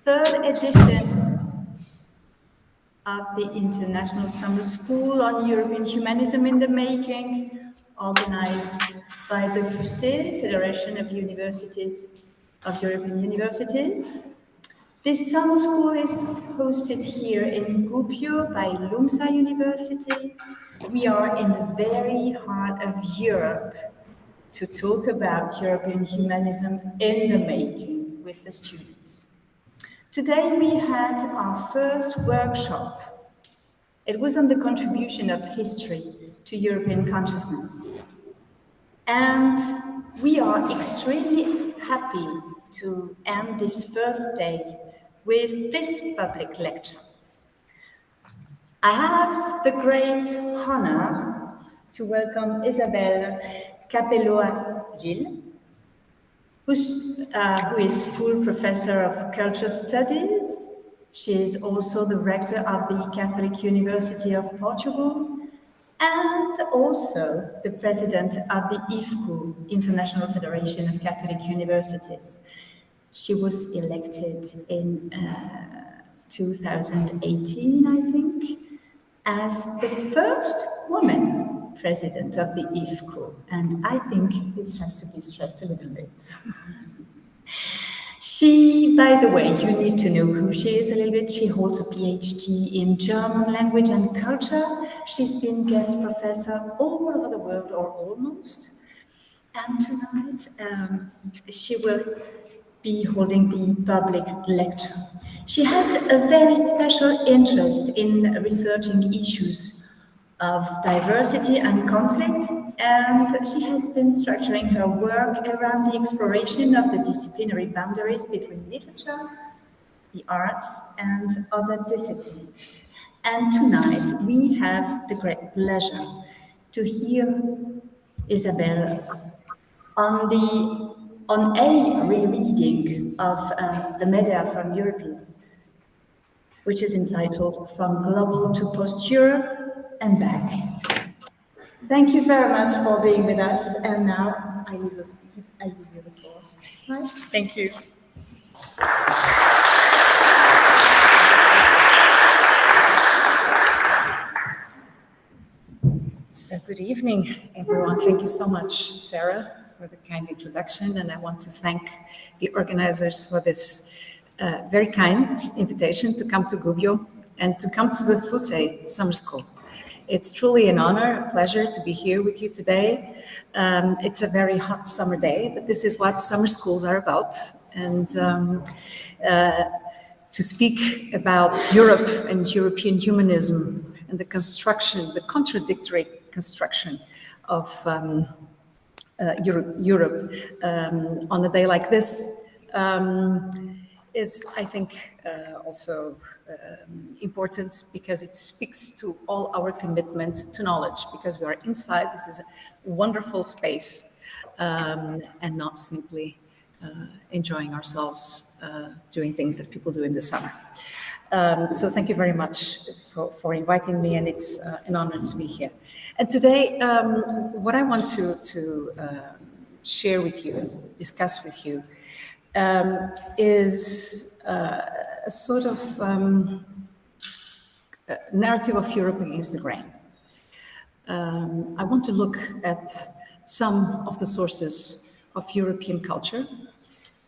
third edition of the International Summer School on European Humanism in the Making, organized by the FUSE, Federation of Universities of European Universities. This summer school is hosted here in Gubbio by Lumsa University. We are in the very heart of Europe to talk about European humanism in the making with the students. Today we had our first workshop. It was on the contribution of history to European consciousness. And we are extremely happy to end this first day with this public lecture. I have the great honor to welcome Isabel Capello Gil, who is full professor of culture studies. She is also the rector of the Catholic University of Portugal and also the president of the IFCU, International Federation of Catholic Universities. She was elected in 2018, I think, as the first woman president of the IFCU, and I think this has to be stressed a little bit. She, by the way, you need to know who she is a little bit. She holds a PhD in German language and culture. She's been guest professor all over the world, or almost. And tonight, she will be holding the public lecture. She has a very special interest in researching issues of diversity and conflict, and she has been structuring her work around the exploration of the disciplinary boundaries between literature, the arts, and other disciplines. And tonight we have the great pleasure to hear Isabel on a rereading of the Medea from Euripides, which is entitled From Global to Post-Europe and Back. Thank you very much for being with us, and now I leave you the floor. Right? Thank you. So good evening, everyone. Thank you so much, Sarah, for the kind introduction, and I want to thank the organizers for this very kind invitation to come to Gubbio and to come to the FUSE Summer School. It's truly an honor, a pleasure to be here with you today. It's a very hot summer day, but this is what summer schools are about. And to speak about Europe and European humanism and the construction, the contradictory construction of Europe on a day like this is, I think, also important because it speaks to all our commitment to knowledge, because we are inside. This is a wonderful space and not simply enjoying ourselves doing things that people do in the summer. So thank you very much for inviting me, and it's an honor to be here. And today, what I want to share with you, discuss with you, is a sort of narrative of Europe against the grain. I want to look at some of the sources of European culture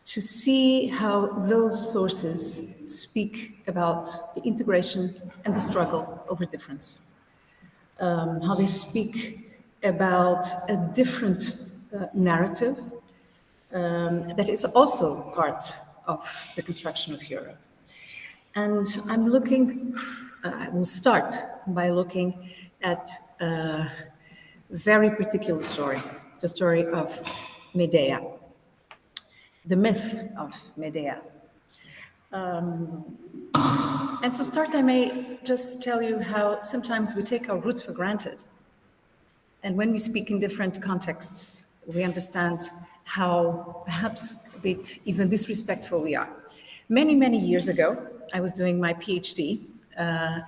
to see how those sources speak about the integration and the struggle over difference. How they speak about a different narrative that is also part of the construction of Europe. And I'm looking, I will start by looking at a very particular story, the story of Medea, the myth of Medea. And to start, I may just tell you how sometimes we take our roots for granted. And when we speak in different contexts, we understand how perhaps a bit even disrespectful we are. Many, many years ago, I was doing my PhD. I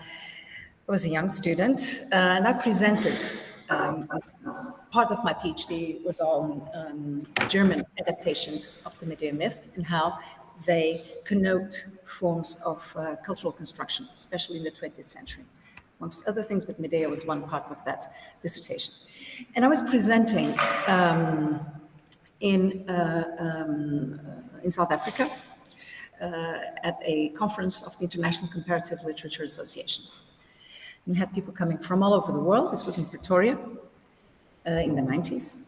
was a young student, and I presented, part of my PhD was on German adaptations of the Medea myth and how they connote forms of cultural construction, especially in the 20th century, amongst other things, but Medea was one part of that dissertation. And I was presenting in South Africa at a conference of the International Comparative Literature Association. We had people coming from all over the world. This was in Pretoria in the 90s,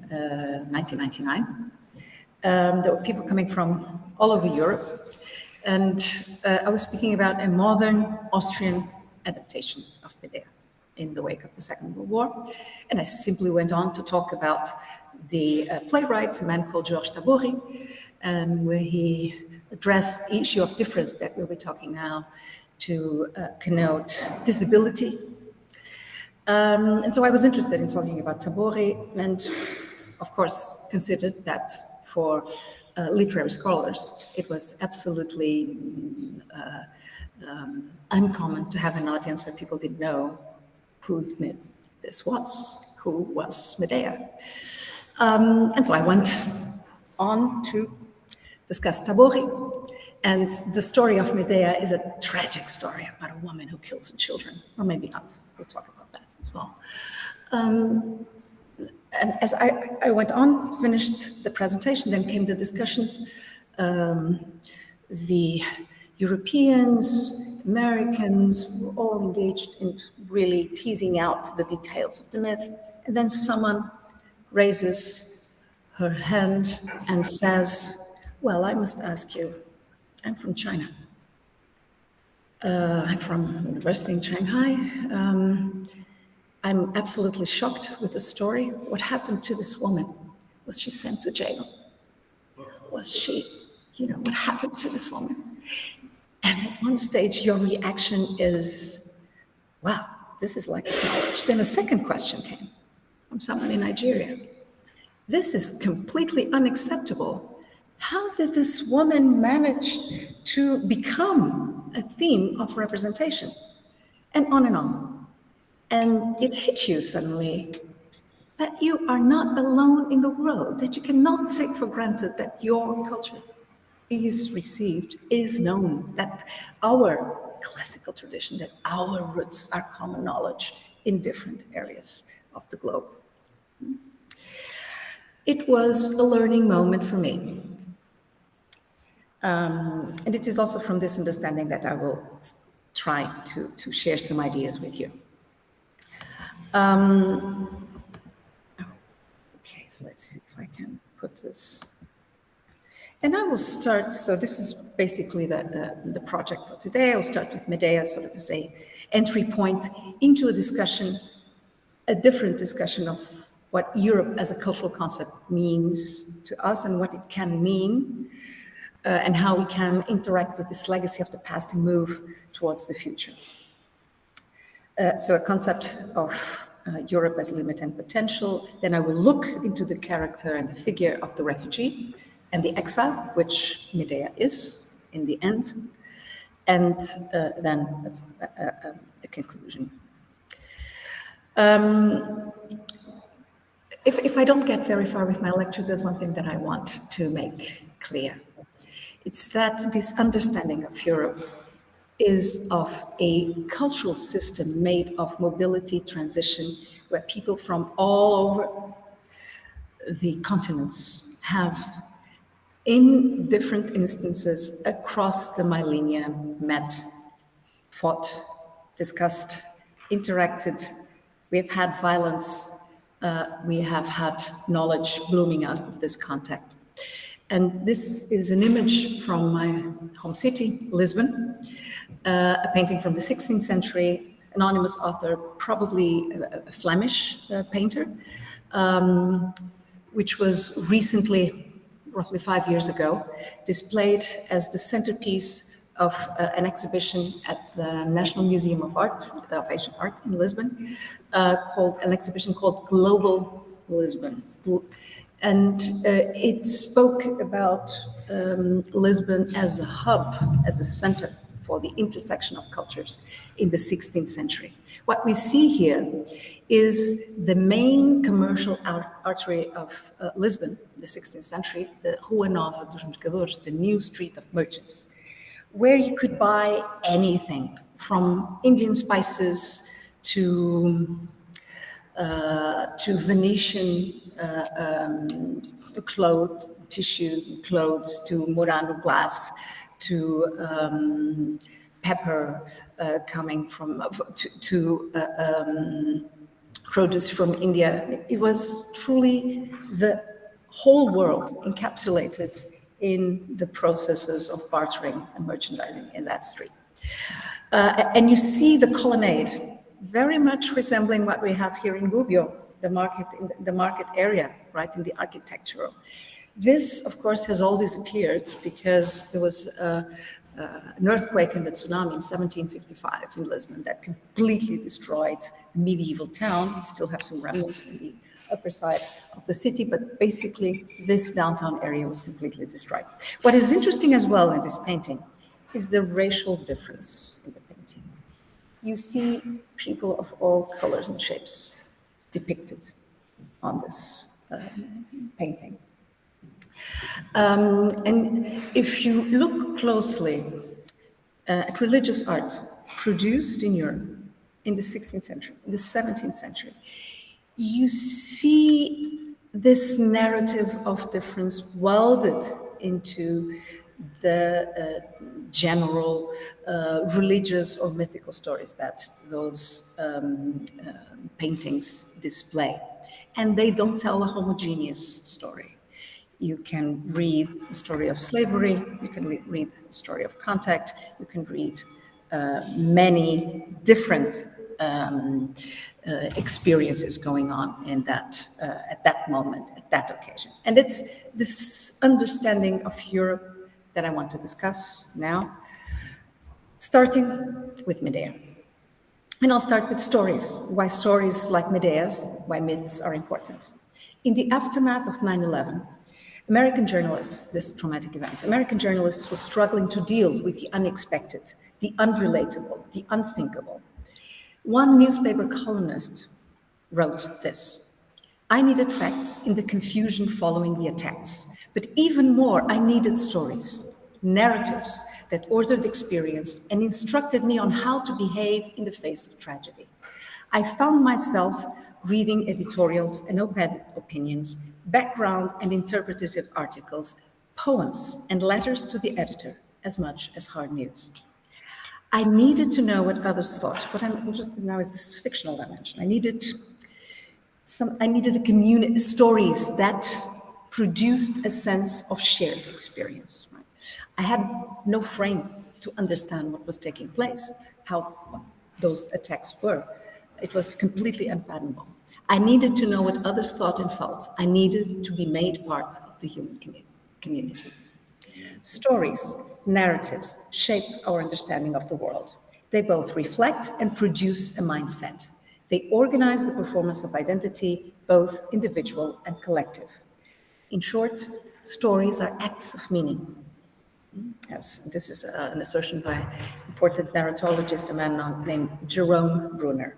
1999. There were people coming from all over Europe. And I was speaking about a modern Austrian adaptation of Medea in the wake of the Second World War. And I simply went on to talk about the playwright, a man called Georges Tabori, and where he addressed the issue of difference that we'll be talking now to connote disability. And so I was interested in talking about Tabori, and of course considered that for literary scholars, it was absolutely uncommon to have an audience where people didn't know whose myth this was, who was Medea. And so I went on to discuss Tabori. And the story of Medea is a tragic story about a woman who kills her children, or maybe not. We'll talk about that as well. And as I went on, finished the presentation, then came the discussions. The Europeans, Americans were all engaged in really teasing out the details of the myth. And then someone raises her hand and says, well, I must ask you, I'm from China. I'm from University in Shanghai. I'm absolutely shocked with the story. What happened to this woman? Was she sent to jail? Was she, what happened to this woman? And at one stage, your reaction is, wow, this is lack of knowledge. Then a second question came from someone in Nigeria. This is completely unacceptable. How did this woman manage to become a theme of representation? And on and on. And it hits you suddenly that you are not alone in the world, that you cannot take for granted that your culture is received, is known, that our classical tradition, that our roots are common knowledge in different areas of the globe. It was a learning moment for me. And it is also from this understanding that I will try to share some ideas with you. Okay, so let's see if I can put this. And I will start, so this is basically the project for today. I'll start with Medea sort of as an entry point into a discussion, a different discussion of what Europe as a cultural concept means to us and what it can mean, and how we can interact with this legacy of the past and move towards the future. So a concept of Europe as limit and potential. Then I will look into the character and the figure of the refugee and the exile, which Medea is in the end, and then a conclusion. If I don't get very far with my lecture, there's one thing that I want to make clear. It's that this understanding of Europe is of a cultural system made of mobility, transition, where people from all over the continents have, in different instances across the millennia, met, fought, discussed, interacted. We have had violence. We have had knowledge blooming out of this contact. And this is an image from my home city, Lisbon, a painting from the 16th century, anonymous author, probably a Flemish painter, which was recently, roughly 5 years ago, displayed as the centerpiece of an exhibition at the National Museum of Art, of Asian Art in Lisbon, an exhibition called Global Lisbon. And it spoke about Lisbon as a hub, as a center for the intersection of cultures in the 16th century, What we see here is the main commercial artery of Lisbon, the 16th century, the Rua Nova dos Mercadores, the new street of merchants, where you could buy anything from Indian spices to Venetian clothes, tissues and clothes, to Murano glass, to pepper coming from, produce from India. It was truly the whole world encapsulated in the processes of bartering and merchandising in that street. And you see the colonnade, very much resembling what we have here in Gubbio, the market, in the market area, right, in the architectural. This, of course, has all disappeared because there was an earthquake and the tsunami in 1755 in Lisbon that completely destroyed the medieval town. We still have some remnants in the upper side of the city, but basically this downtown area was completely destroyed. What is interesting as well in this painting is the racial difference in the painting. You see people of all colors and shapes depicted on this painting. And if you look closely at religious art produced in Europe in the 16th century, in the 17th century, you see this narrative of difference welded into the general religious or mythical stories that those paintings display. And they don't tell a homogeneous story. You can read the story of slavery, you can read the story of contact, you can read many different experiences going on in that at that moment, at that occasion. And it's this understanding of Europe that I want to discuss now, starting with Medea. And I'll start with stories, why stories like Medea's, why myths are important. In the aftermath of 9/11, American journalists, this traumatic event, American journalists were struggling to deal with the unexpected, the unrelatable, the unthinkable. One newspaper columnist wrote this: "I needed facts in the confusion following the attacks, but even more, I needed stories, narratives that ordered experience and instructed me on how to behave in the face of tragedy. I found myself reading editorials and op-ed opinions, background and interpretative articles, poems and letters to the editor, as much as hard news. I needed to know what others thought. What I'm interested in now is this fictional dimension. I needed a community, stories that produced a sense of shared experience. Right? I had no frame to understand what was taking place, how those attacks were. It was completely unfathomable. I needed to know what others thought and felt. I needed to be made part of the human community. Stories, narratives shape our understanding of the world. They both reflect and produce a mindset. They organize the performance of identity, both individual and collective. In short, stories are acts of meaning. Yes, this is an assertion by important narratologist, a man named Jerome Bruner.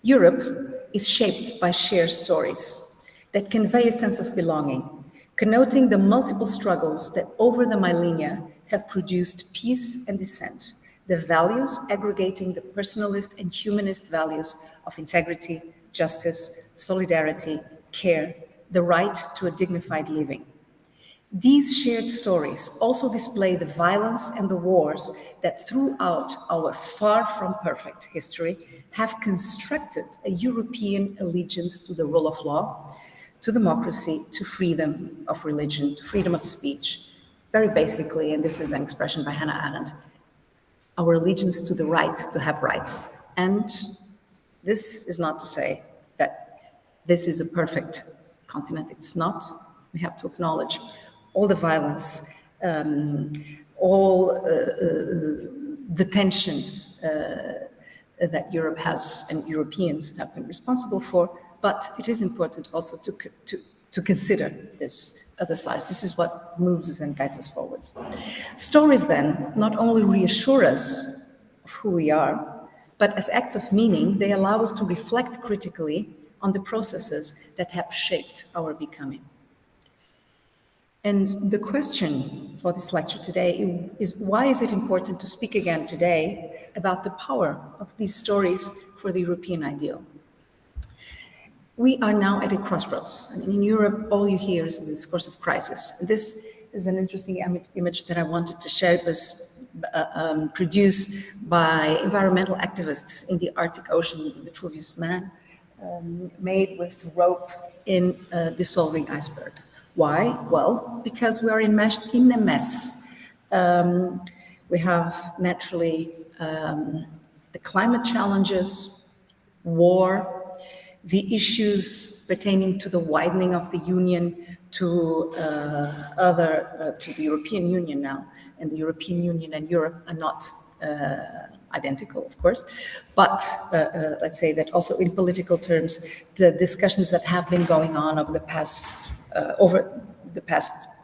Europe is shaped by shared stories that convey a sense of belonging, connoting the multiple struggles that over the millennia have produced peace and dissent, the values aggregating the personalist and humanist values of integrity, justice, solidarity, care, the right to a dignified living. These shared stories also display the violence and the wars that throughout our far from perfect history have constructed a European allegiance to the rule of law, to democracy, to freedom of religion, to freedom of speech. Very basically, and this is an expression by Hannah Arendt, our allegiance to the right to have rights. And this is not to say that this is a perfect continent. It's not. We have to acknowledge all the violence, all the tensions that Europe has and Europeans have been responsible for, but it is important also to consider this other side. This is what moves us and guides us forward. Stories then not only reassure us of who we are, but as acts of meaning, they allow us to reflect critically on the processes that have shaped our becoming. And the question for this lecture today is, why is it important to speak again today about the power of these stories for the European ideal? We are now at a crossroads. I mean, in Europe, all you hear is the discourse of crisis. This is an interesting image that I wanted to show. It was produced by environmental activists in the Arctic Ocean, the Vitruvius Man, made with rope in a dissolving iceberg. Why? Well, because we are enmeshed in a mess. We have naturally the climate challenges, war, the issues pertaining to the widening of the Union to to the European Union now, and the European Union and Europe are not identical, of course, but let's say that also in political terms, the discussions that have been going on over the past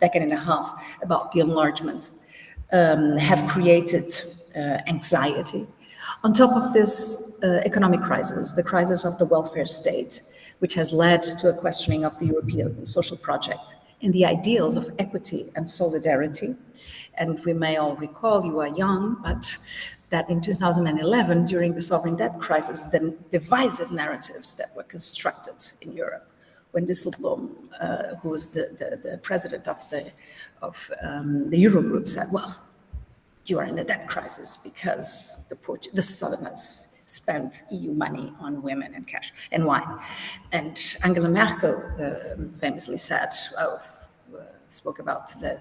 decade and a half about the enlargement have created anxiety. On top of this economic crisis, the crisis of the welfare state, which has led to a questioning of the European social project and the ideals of equity and solidarity. And we may all recall, you are young, but that in 2011, during the sovereign debt crisis, the divisive narratives that were constructed in Europe, when Dijsselbloem, who was the president of the Eurogroup, said, well, you are in a debt crisis because the Southerners spend EU money on women and cash and wine. And Angela Merkel famously said, spoke about the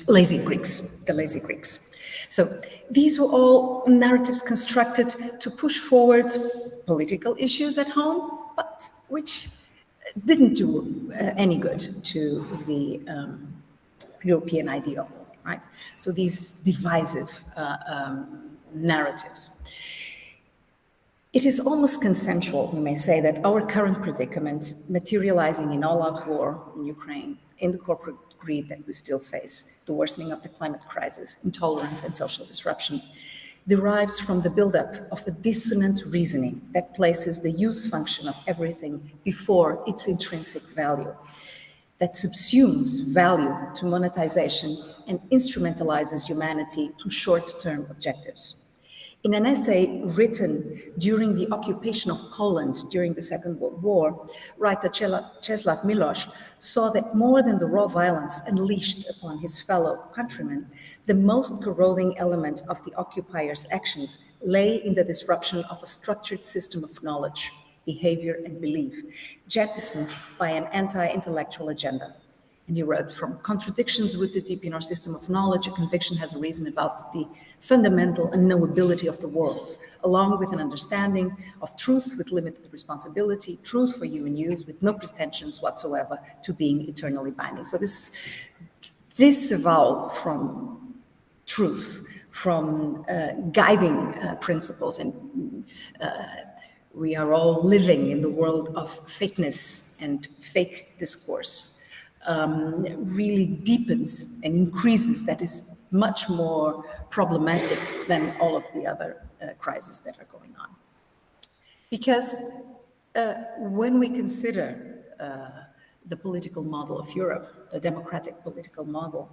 lazy Greeks, the lazy Greeks. So these were all narratives constructed to push forward political issues at home, but which didn't do any good to the European ideal, right? So these divisive narratives. It is almost consensual, we may say, that our current predicament, materializing in all-out war in Ukraine, in the corporate greed that we still face, the worsening of the climate crisis, intolerance and social disruption, derives from the buildup of a dissonant reasoning that places the use function of everything before its intrinsic value, that subsumes value to monetization and instrumentalizes humanity to short-term objectives. In an essay written during the occupation of Poland during the Second World War, writer Czesław Miłosz saw that more than the raw violence unleashed upon his fellow countrymen, the most corroding element of the occupiers' actions lay in the disruption of a structured system of knowledge, behavior, and belief, jettisoned by an anti-intellectual agenda. And he wrote, from contradictions rooted deep in our system of knowledge, a conviction has arisen about the fundamental unknowability of the world, along with an understanding of truth with limited responsibility, truth for human use with no pretensions whatsoever to being eternally binding. So this disavowal from truth, from guiding principles, and we are all living in the world of fakeness and fake discourse, really deepens and increases, that is much more problematic than all of the other crises that are going on. Because when we consider the political model of Europe, the democratic political model,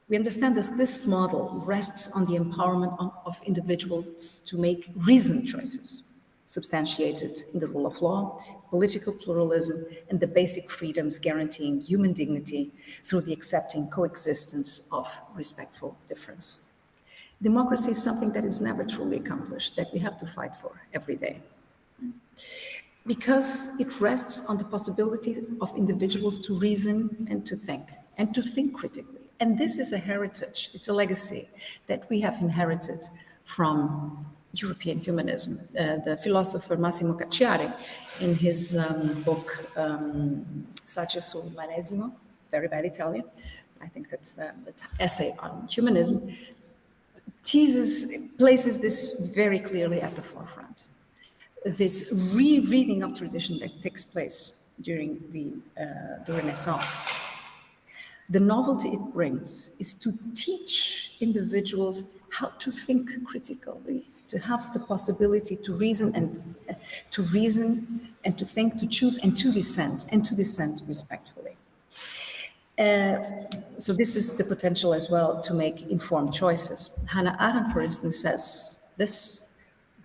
we understand that this model rests on the empowerment of individuals to make reasoned choices, substantiated in the rule of law, political pluralism, and the basic freedoms guaranteeing human dignity through the accepting coexistence of respectful difference. Democracy is something that is never truly accomplished, that we have to fight for every day, because it rests on the possibilities of individuals to reason and to think critically. And this is a heritage, it's a legacy that we have inherited from European humanism. The philosopher Massimo Cacciari, in his book Saggio sull'Umanesimo, very bad Italian, I think that's the essay on humanism, places this very clearly at the forefront. This rereading of tradition that takes place during the Renaissance The novelty it brings is to teach individuals how to think critically, to have the possibility to reason and to think, to choose and to dissent respectfully. So this is the potential as well to make informed choices. Hannah Arendt, for instance, says this: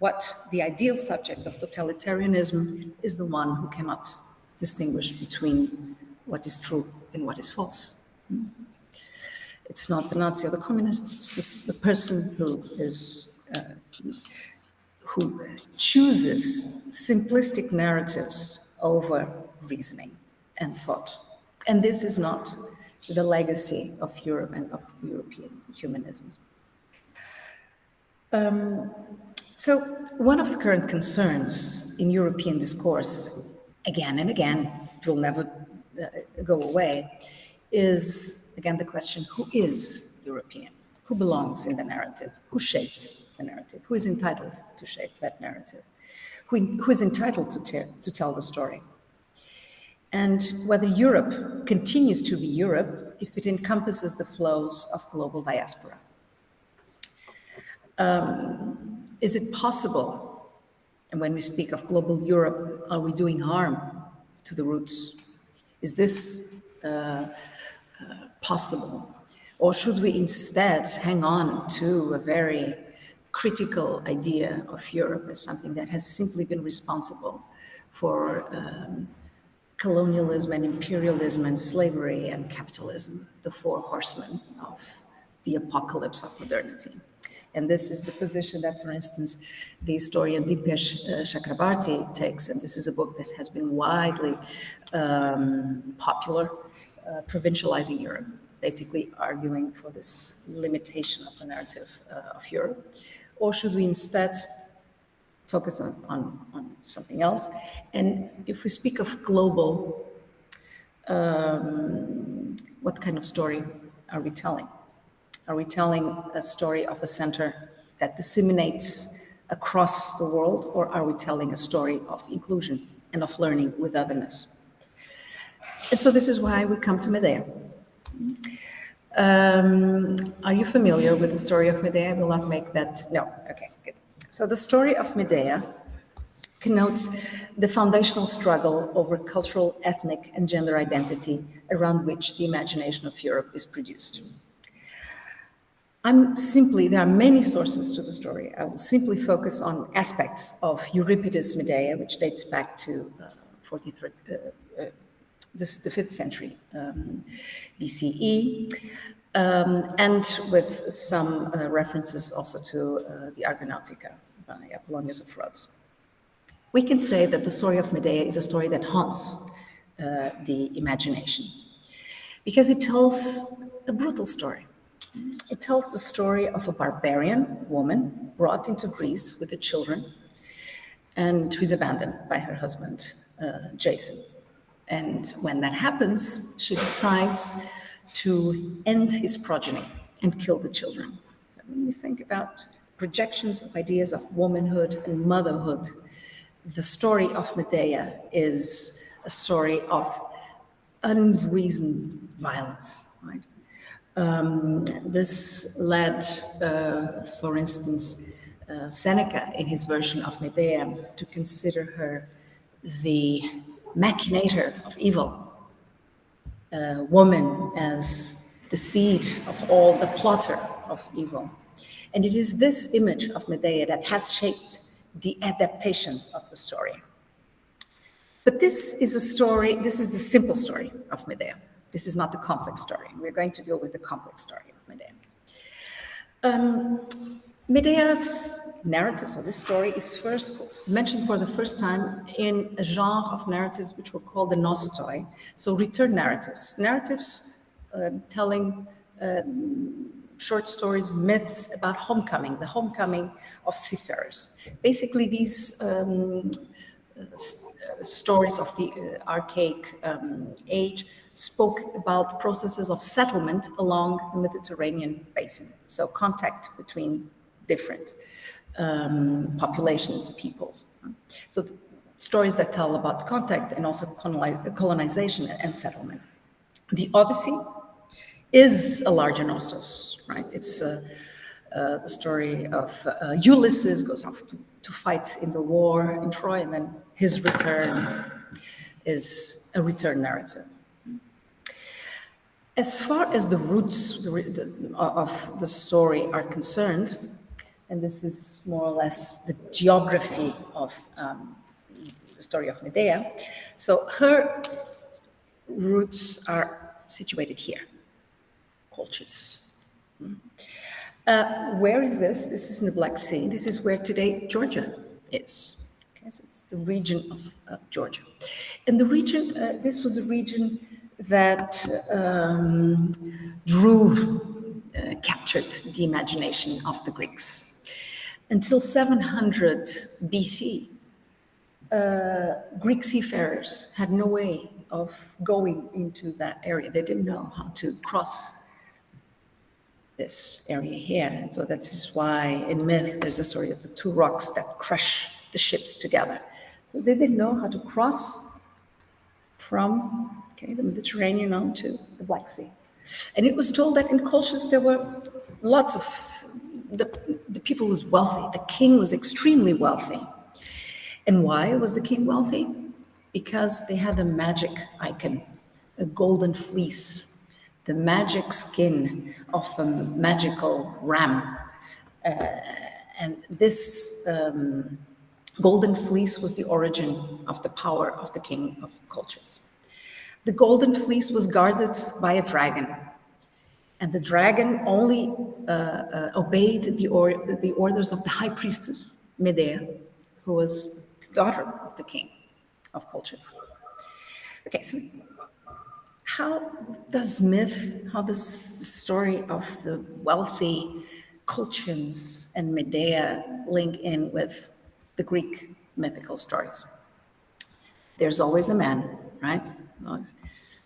what the ideal subject of totalitarianism is the one who cannot distinguish between what is true and what is false. It's not the Nazi or the communist, it's just the person who is who chooses simplistic narratives over reasoning and thought. And this is not the legacy of Europe and of European humanism. So one of the current concerns in European discourse, again and again, it will never go away, is again the question: who is European? Who belongs in the narrative? Who shapes the narrative? Who is entitled to shape that narrative? Who is entitled to tell the story? And whether Europe continues to be Europe if it encompasses the flows of global diaspora. Is it possible, and when we speak of global Europe, are we doing harm to the roots? Is this possible? Or should we instead hang on to a very critical idea of Europe as something that has simply been responsible for colonialism and imperialism and slavery and capitalism, the four horsemen of the apocalypse of modernity? And this is the position that, for instance, the historian Dipesh Chakrabarty takes, and this is a book that has been widely popular, Provincializing Europe, basically arguing for this limitation of the narrative of Europe. Or should we instead focus on something else? And if we speak of global, what kind of story are we telling? Are we telling a story of a center that disseminates across the world, or are we telling a story of inclusion and of learning with otherness? And so this is why we come to Medea. Are you familiar with the story of Medea? I will not make that. No. Okay, good. So the story of Medea connotes the foundational struggle over cultural, ethnic, and gender identity around which the imagination of Europe is produced. There are many sources to the story. I will simply focus on aspects of Euripides Medea, which dates back to the 5th century BCE, and with some references also to the Argonautica by Apollonius of Rhodes. We can say that the story of Medea is a story that haunts the imagination, because it tells a brutal story. It tells the story of a barbarian woman brought into Greece with her children and who is abandoned by her husband, Jason. And when that happens, she decides to end his progeny and kill the children. So when we think about projections of ideas of womanhood and motherhood, the story of Medea is a story of unreasoned violence, right? This led, for instance, Seneca, in his version of Medea, to consider her the machinator of evil, woman as the seed of all, the plotter of evil. And it is this image of Medea that has shaped the adaptations of the story. But this is the simple story of Medea. This is not the complex story. We're going to deal with the complex story of Medea. Medea's narrative, so this story, is first mentioned for the first time in a genre of narratives which were called the nostoi, so return narratives. Narratives telling short stories, myths about homecoming, the homecoming of seafarers. Basically, these stories of the archaic age spoke about processes of settlement along the Mediterranean basin, so contact between different populations, peoples. So stories that tell about contact and also colonization and settlement. The Odyssey is a larger nostos, right? It's the story of Ulysses goes off to fight in the war in Troy, and then his return is a return narrative. As far as the roots of the story are concerned, and this is more or less the geography of the story of Medea, so her roots are situated here, Colchis. Where is this? This is in the Black Sea. This is where today Georgia is. Okay, so it's the region of Georgia. And the region, this was a region that captured the imagination of the Greeks. Until 700 BC, Greek seafarers had no way of going into that area. They didn't know how to cross this area here. And so that's why in myth, there's a story of the two rocks that crush the ships together. So they didn't know how to cross from the Mediterranean on to the Black Sea. And it was told that in Colchis there were lots of, the people was wealthy. The king was extremely wealthy. And why was the king wealthy? Because they had a magic icon, a golden fleece, the magic skin of a magical ram. And this golden fleece was the origin of the power of the king of Colchis. The golden fleece was guarded by a dragon, and the dragon only obeyed the orders of the high priestess, Medea, who was the daughter of the king of Colchis. Okay, so how does the story of the wealthy Colchians and Medea link in with the Greek mythical stories? There's always a man, right? Always.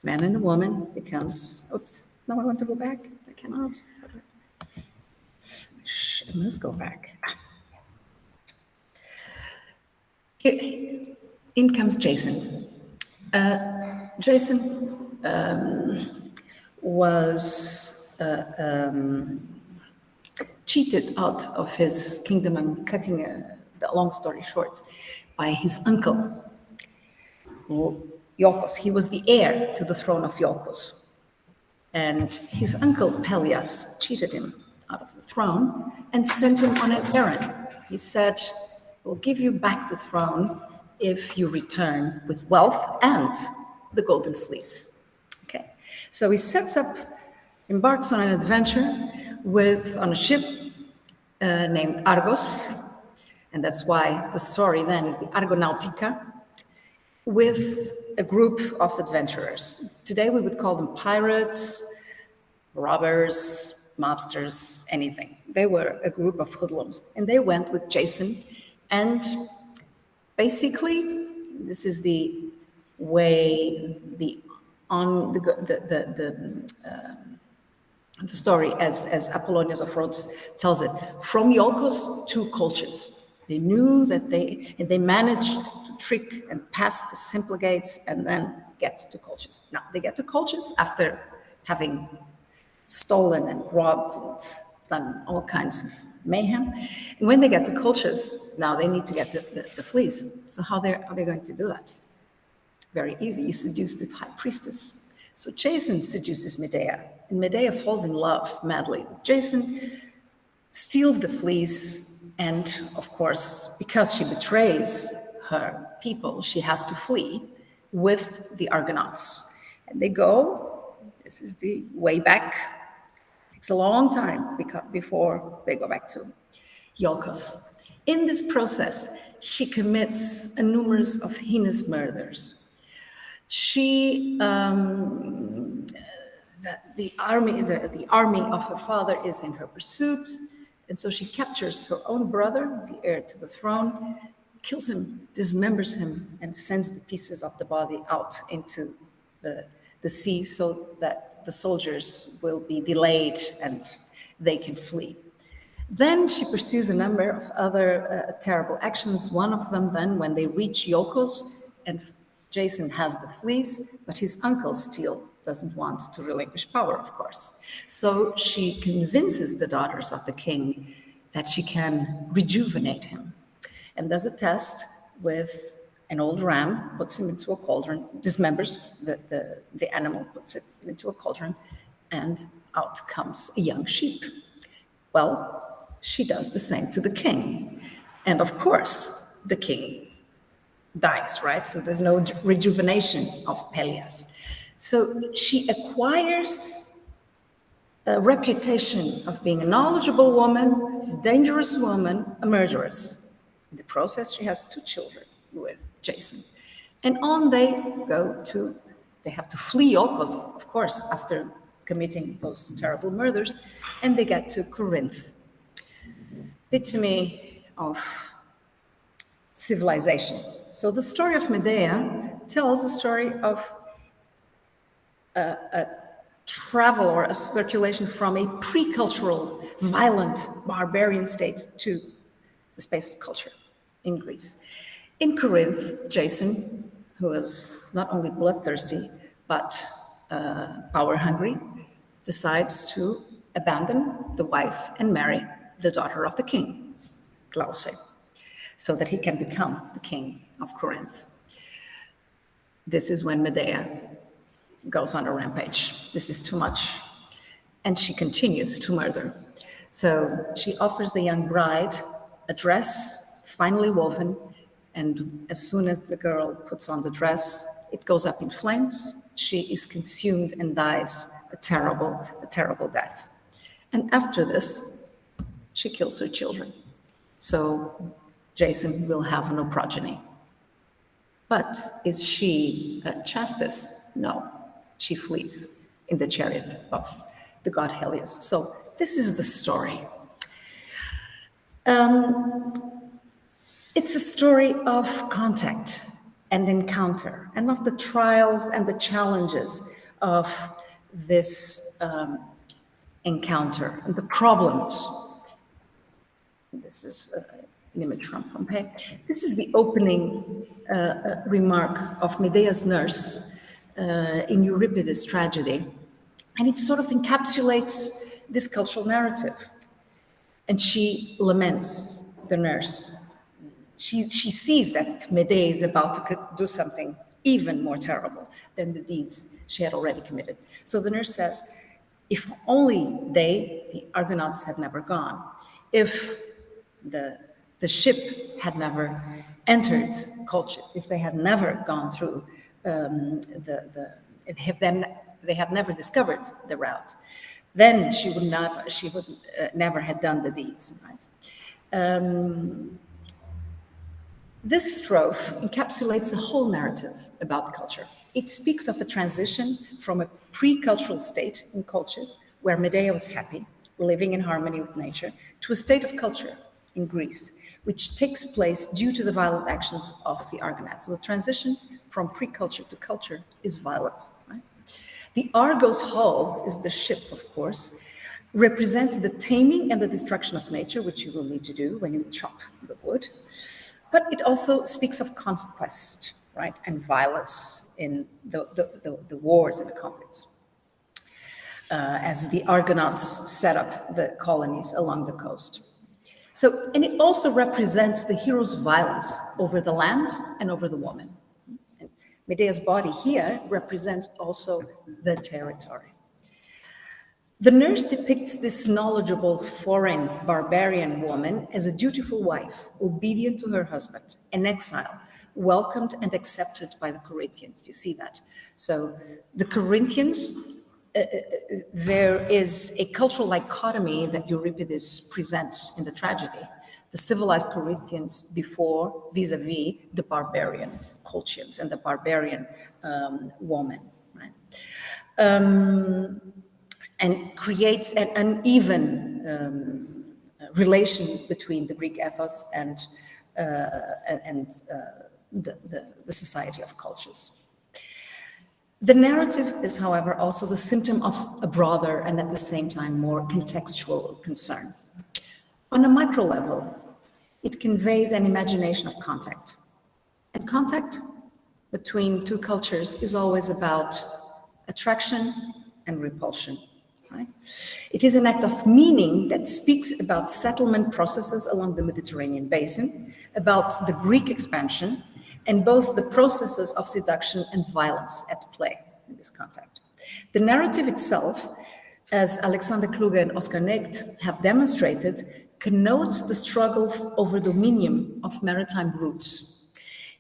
Man and a woman becomes, oops, no, I want to go back. I cannot. I must go back. Here, in comes Jason. Jason was cheated out of his kingdom. I'm cutting the long story short, by his uncle, Iolcos. He was the heir to the throne of Iolcos. And his uncle Pelias cheated him out of the throne and sent him on an errand. He said, "We'll give you back the throne if you return with wealth and the Golden Fleece." Okay, so he embarks on an adventure on a ship named Argos, and that's why the story then is the Argonautica, with a group of adventurers. Today we would call them pirates, robbers, mobsters, anything. They were a group of hoodlums, and they went with Jason, and basically, this is the way the story as Apollonius of Rhodes tells it, from Iolcos to Colchis. They knew that they managed to trick and pass the simple gates and then get to Colchis. Now, they get to Colchis after having stolen and robbed and done all kinds of mayhem. And when they get to Colchis, now they need to get the fleece. So how are they going to do that? Very easy. You seduce the high priestess. So Jason seduces Medea, and Medea falls in love madly with Jason, steals the fleece, and of course, because she betrays her people, she has to flee with the Argonauts. And they go, this is the way back. It takes a long time before they go back to Iolcos. In this process, she commits a numerous of heinous murders. She, the army of her father is in her pursuit, and so she captures her own brother, the heir to the throne, kills him, dismembers him, and sends the pieces of the body out into the sea so that the soldiers will be delayed and they can flee. Then she pursues a number of other terrible actions. One of them then, when they reach Iolcos, and Jason has the fleece, but his uncle still doesn't want to relinquish power, of course. So she convinces the daughters of the king that she can rejuvenate him, and does a test with an old ram, puts him into a cauldron, dismembers the animal, puts it into a cauldron, and out comes a young sheep. Well, she does the same to the king. And of course, the king dies, right? So there's no rejuvenation of Pelias. So she acquires a reputation of being a knowledgeable woman, a dangerous woman, a murderess. In the process, she has 2 children with Jason. And on they go to, they have to flee Olcos, of course, after committing those terrible murders, and they get to Corinth, epitome of civilization. So the story of Medea tells the story of a travel or a circulation from a pre-cultural, violent, barbarian state to the space of culture in Greece. In Corinth, Jason, who was not only bloodthirsty, but power-hungry, decides to abandon the wife and marry the daughter of the king, Glauce, so that he can become the king of Corinth. This is when Medea goes on a rampage. This is too much. And she continues to murder. So she offers the young bride a dress, finely woven, and as soon as the girl puts on the dress, it goes up in flames. She is consumed and dies a terrible death. And after this, she kills her children. So Jason will have no progeny. But is she chastist? No. She flees in the chariot of the god Helios. So this is the story. It's a story of contact and encounter, and of the trials and the challenges of this encounter and the problems. This is an image from Pompeii. This is the opening remark of Medea's nurse in Euripides' tragedy, and it sort of encapsulates this cultural narrative. And she laments the nurse. She sees that Medea is about to do something even more terrible than the deeds she had already committed. So the nurse says, if only they, the Argonauts, had never gone, if the ship had never entered Colchis, if they had never gone through they had never discovered the route, then she would never have done the deeds, right? This strophe encapsulates a whole narrative about culture. It speaks of a transition from a pre-cultural state in Colchis, where Medea was happy, living in harmony with nature, to a state of culture in Greece, which takes place due to the violent actions of the Argonauts. So the transition from pre-culture to culture is violent, right? The Argos hull is the ship, of course, represents the taming and the destruction of nature, which you will need to do when you chop the wood. But it also speaks of conquest, right, and violence in the wars and the conflicts, as the Argonauts set up the colonies along the coast. So, and it also represents the hero's violence over the land and over the woman. And Medea's body here represents also the territory. The nurse depicts this knowledgeable, foreign, barbarian woman as a dutiful wife, obedient to her husband, an exile, welcomed and accepted by the Corinthians. You see that. So the Corinthians, there is a cultural dichotomy that Euripides presents in the tragedy. The civilized Corinthians before, vis-a-vis, the barbarian Colchians and the barbarian woman, right? And creates an uneven relation between the Greek ethos and the society of cultures. The narrative is, however, also the symptom of a broader and at the same time more contextual concern. On a micro level, it conveys an imagination of contact. And contact between two cultures is always about attraction and repulsion. Right? It is an act of meaning that speaks about settlement processes along the Mediterranean basin, about the Greek expansion, and both the processes of seduction and violence at play in this context. The narrative itself, as Alexander Kluge and Oskar Negt have demonstrated, connotes the struggle over dominion of maritime routes.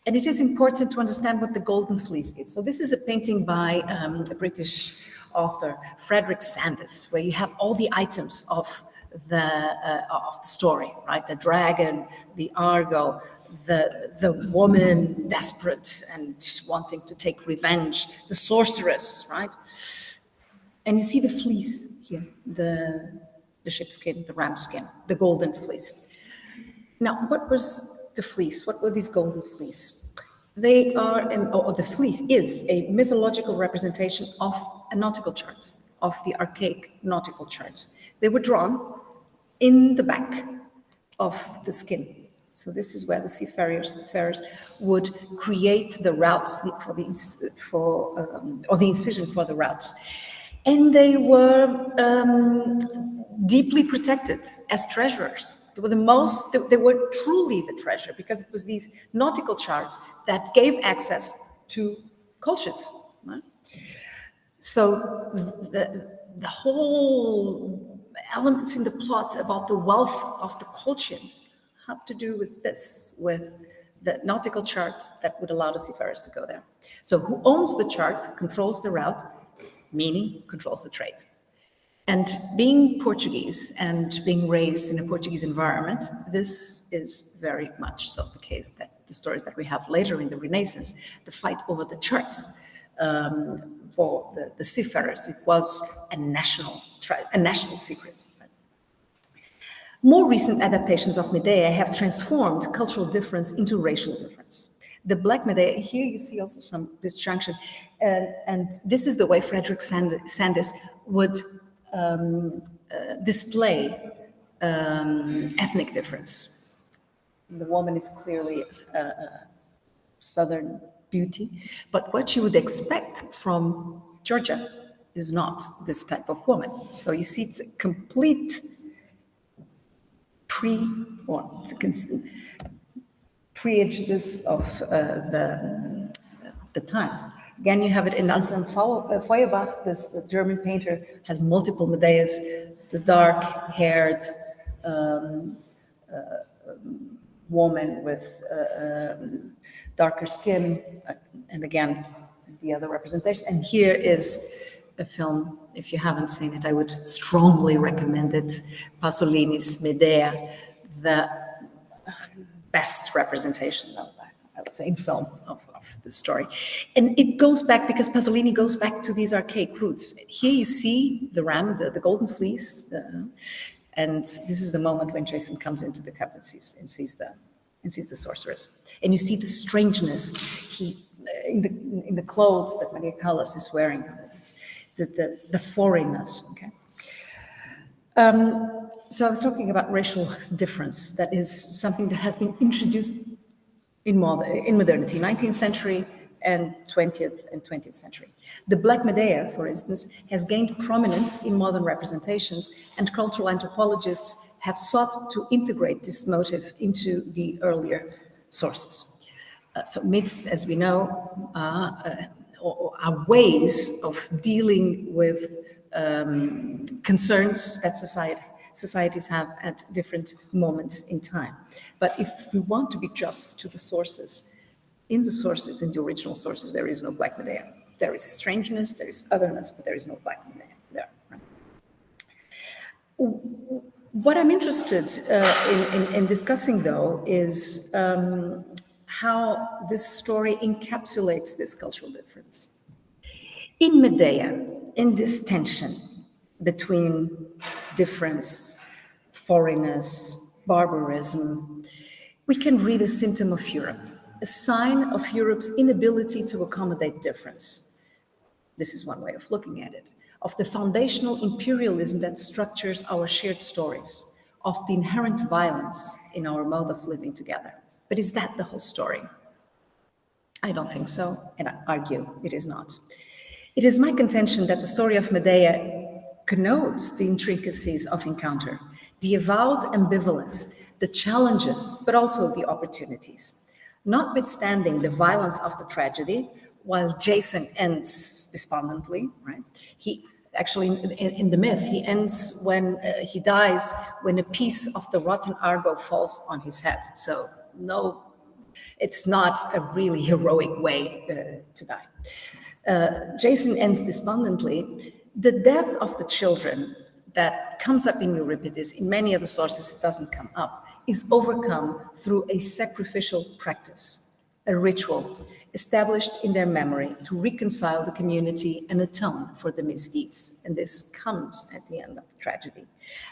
And it is important to understand what the Golden Fleece is. So this is a painting by a British author, Frederick Sandys, where you have all the items of the story, right? The dragon, the Argo, the woman desperate and wanting to take revenge, the sorceress, right? And you see the fleece here, the sheepskin, the ram skin, the golden fleece. Now, what was the fleece? What were these golden fleece? They are, or the fleece is a mythological representation of a nautical chart, of the archaic nautical charts. They were drawn in the back of the skin. So this is where the seafarers would create the routes or the incision for the routes. And they were deeply protected as treasures. They were truly the treasure, because it was these nautical charts that gave access to cultures. Right? So the whole elements in the plot about the wealth of the Colchians have to do with this, with the nautical chart that would allow the seafarers to go there. So who owns the chart controls the route, meaning controls the trade. And being Portuguese and being raised in a Portuguese environment, this is very much so the case. That the stories that we have later in the Renaissance, the fight over the charts for the seafarers, it was a national secret. More recent adaptations of Medea have transformed cultural difference into racial difference. The Black Medea, here you see also some disjunction, and this is the way Frederick Sandys would display ethnic difference. The woman is clearly a southern beauty, but what you would expect from Georgia is not this type of woman. So you see it's a complete prejudice of the times. Again, you have it in Anselm Feuerbach, this German painter, has multiple Medeas, the dark-haired woman with darker skin, and again, the other representation. And here is a film, if you haven't seen it, I would strongly recommend it, Pasolini's Medea, the best representation of, I would say, in film of the story. And it goes back, because Pasolini goes back to these archaic roots. Here you see the ram, the golden fleece, and this is the moment when Jason comes into the cave and sees the sorceress. And you see the strangeness in the clothes that Maria Callas is wearing, the foreignness. Okay. So I was talking about racial difference. That is something that has been introduced in modernity, 19th century and 20th century. The Black Medea, for instance, has gained prominence in modern representations, and cultural anthropologists have sought to integrate this motive into the earlier sources. So myths, as we know, are ways of dealing with concerns that societies have at different moments in time. But if we want to be just to the sources, in the original sources, there is no Black Medea. There is strangeness, there is otherness, but there is no Black Medea there. Right? What I'm interested in discussing, though, is how this story encapsulates this cultural difference. In Medea, in this tension between difference, foreignness, barbarism, we can read a symptom of Europe, a sign of Europe's inability to accommodate difference. This is one way of looking at it, of the foundational imperialism that structures our shared stories, of the inherent violence in our mode of living together. But is that the whole story? I don't think so, and I argue it is not. It is my contention that the story of Medea connotes the intricacies of encounter, the avowed ambivalence, the challenges, but also the opportunities. Notwithstanding the violence of the tragedy, while Jason ends despondently, right? He actually, in the myth, he ends when he dies, when a piece of the rotten Argo falls on his head. So no, it's not a really heroic way to die. Jason ends despondently. The death of the children that comes up in Euripides, in many of the sources it doesn't come up, is overcome through a sacrificial practice, a ritual established in their memory to reconcile the community and atone for the misdeeds. And this comes at the end of the tragedy.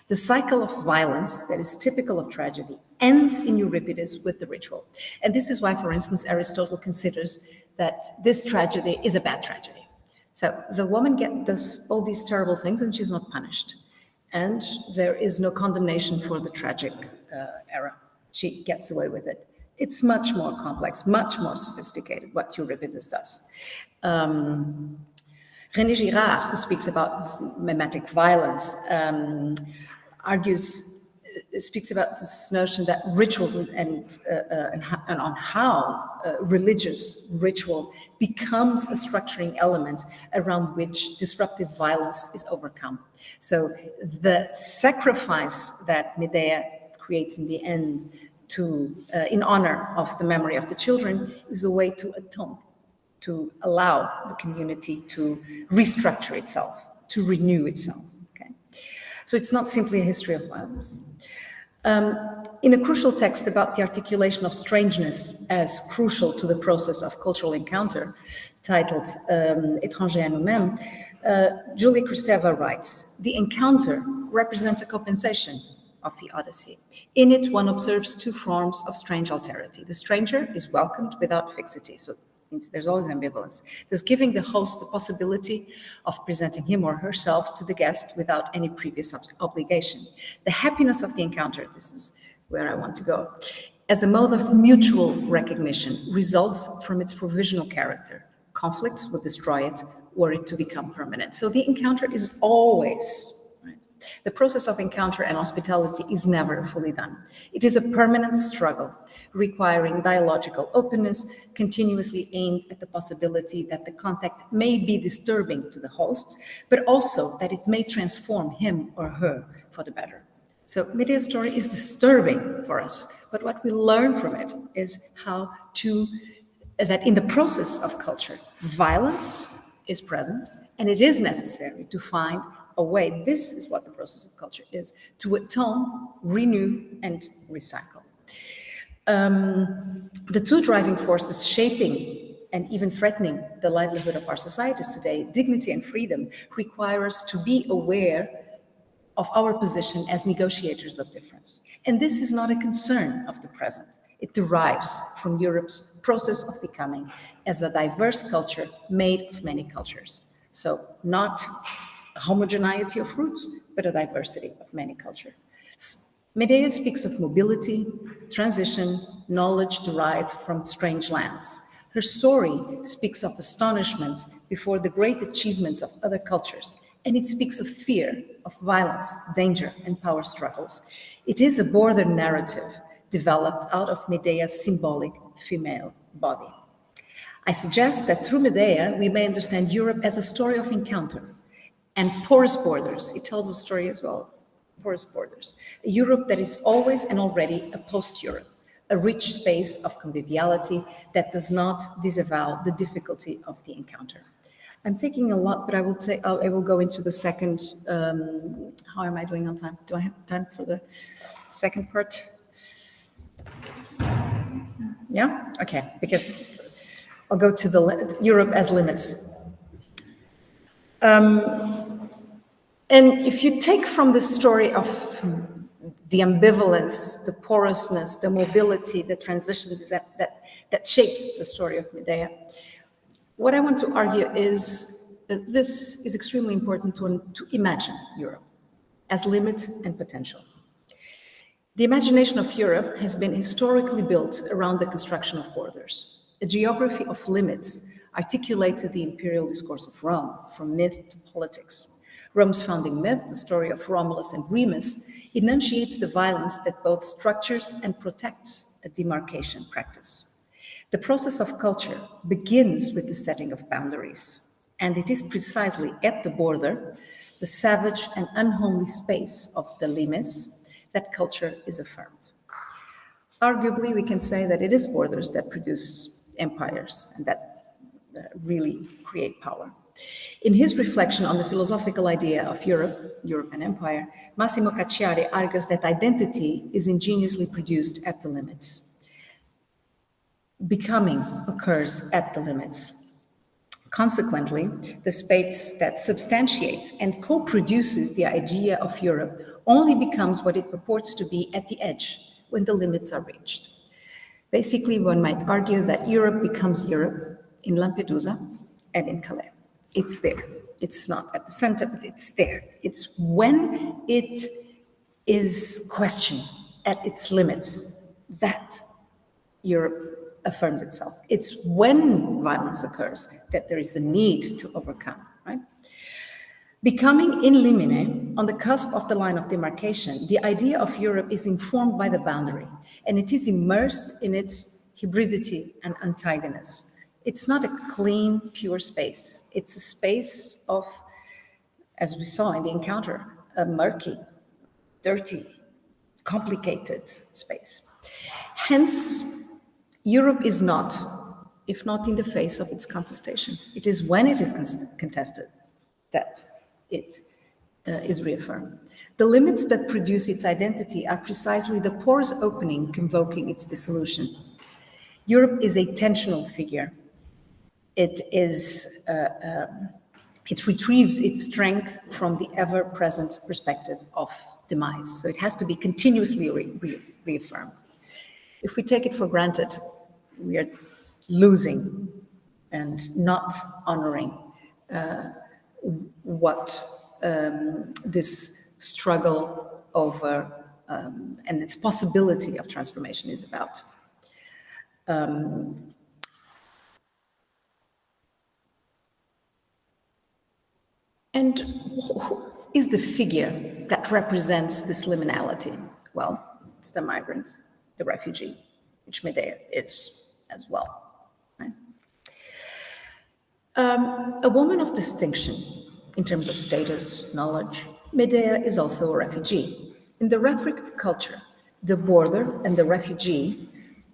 The cycle of violence that is typical of tragedy ends in Euripides with the ritual. And this is why, for instance, Aristotle considers that this tragedy is a bad tragedy. So the woman does all these terrible things and she's not punished. And there is no condemnation for the tragic error. She gets away with it. It's much more complex, much more sophisticated, what Euripides does. René Girard, who speaks about mimetic violence, speaks about this notion that rituals and on how religious ritual becomes a structuring element around which disruptive violence is overcome. So the sacrifice that Medea creates in the end in honor of the memory of the children is a way to atone, to allow the community to restructure itself, to renew itself. Okay? So it's not simply a history of violence. In a crucial text about the articulation of strangeness as crucial to the process of cultural encounter, titled Étranger à nous-mêmes, Julia Kristeva writes, "The encounter represents a compensation of the Odyssey. In it, one observes two forms of strange alterity. The stranger is welcomed without fixity, so there's always ambivalence. Thus giving the host the possibility of presenting him or herself to the guest without any previous obligation. The happiness of the encounter, this is where I want to go, as a mode of mutual recognition results from its provisional character. Conflicts will destroy it were it to become permanent." So the encounter is always, the process of encounter and hospitality is never fully done. It is a permanent struggle, requiring dialogical openness, continuously aimed at the possibility that the contact may be disturbing to the host, but also that it may transform him or her for the better. So Medea's story is disturbing for us, but what we learn from it is that in the process of culture, violence is present, and it is necessary to find a way, this is what the process of culture is, to atone, renew, and recycle. The two driving forces shaping and even threatening the livelihood of our societies today, dignity and freedom, require us to be aware of our position as negotiators of difference. And this is not a concern of the present. It derives from Europe's process of becoming as a diverse culture made of many cultures. So not a homogeneity of roots, but a diversity of many cultures. Medea speaks of mobility, transition, knowledge derived from strange lands. Her story speaks of astonishment before the great achievements of other cultures, and it speaks of fear, of violence, danger, and power struggles. It is a border narrative developed out of Medea's symbolic female body. I suggest that through Medea, we may understand Europe as a story of encounter and porous borders. It tells a story as well, porous borders. A Europe that is always and already a post-Europe, a rich space of conviviality that does not disavow the difficulty of the encounter. I'm taking a lot, but I will go into the second. How am I doing on time? Do I have time for the second part? Yeah? Okay, because I'll go to the Europe as limits. And if you take from the story of the ambivalence, the porousness, the mobility, the transitions that shapes the story of Medea, what I want to argue is that this is extremely important to imagine Europe as limit and potential. The imagination of Europe has been historically built around the construction of borders. A geography of limits articulated the imperial discourse of Rome, from myth to politics. Rome's founding myth, the story of Romulus and Remus, enunciates the violence that both structures and protects a demarcation practice. The process of culture begins with the setting of boundaries, and it is precisely at the border, the savage and unhomely space of the limes, that culture is affirmed. Arguably, we can say that it is borders that produce empires and that really create power. In his reflection on the philosophical idea of Europe and empire, Massimo Cacciari argues that identity is ingeniously produced at the limits. Becoming occurs at the limits. Consequently, the space that substantiates and co-produces the idea of Europe only becomes what it purports to be at the edge, when the limits are reached. Basically, one might argue that Europe becomes Europe in Lampedusa and in Calais. It's there. It's not at the center, but it's there. It's when it is questioned at its limits that Europe affirms itself. It's when violence occurs that there is a need to overcome, right? Becoming in limine, on the cusp of the line of demarcation, the idea of Europe is informed by the boundary, and it is immersed in its hybridity and antagonist. It's not a clean, pure space. It's a space of, as we saw in the encounter, a murky, dirty, complicated space. Hence, Europe is not, if not in the face of its contestation. It is when it is contested that it is reaffirmed. The limits that produce its identity are precisely the porous opening convoking its dissolution. Europe is a tensional figure. It retrieves its strength from the ever-present perspective of demise. So it has to be continuously reaffirmed. If we take it for granted, we are losing and not honoring what this struggle over and its possibility of transformation is about. And who is the figure that represents this liminality? Well, it's the migrant, the refugee, which Medea is as well. Right? A woman of distinction in terms of status, knowledge, Medea is also a refugee. In the rhetoric of culture, the border and the refugee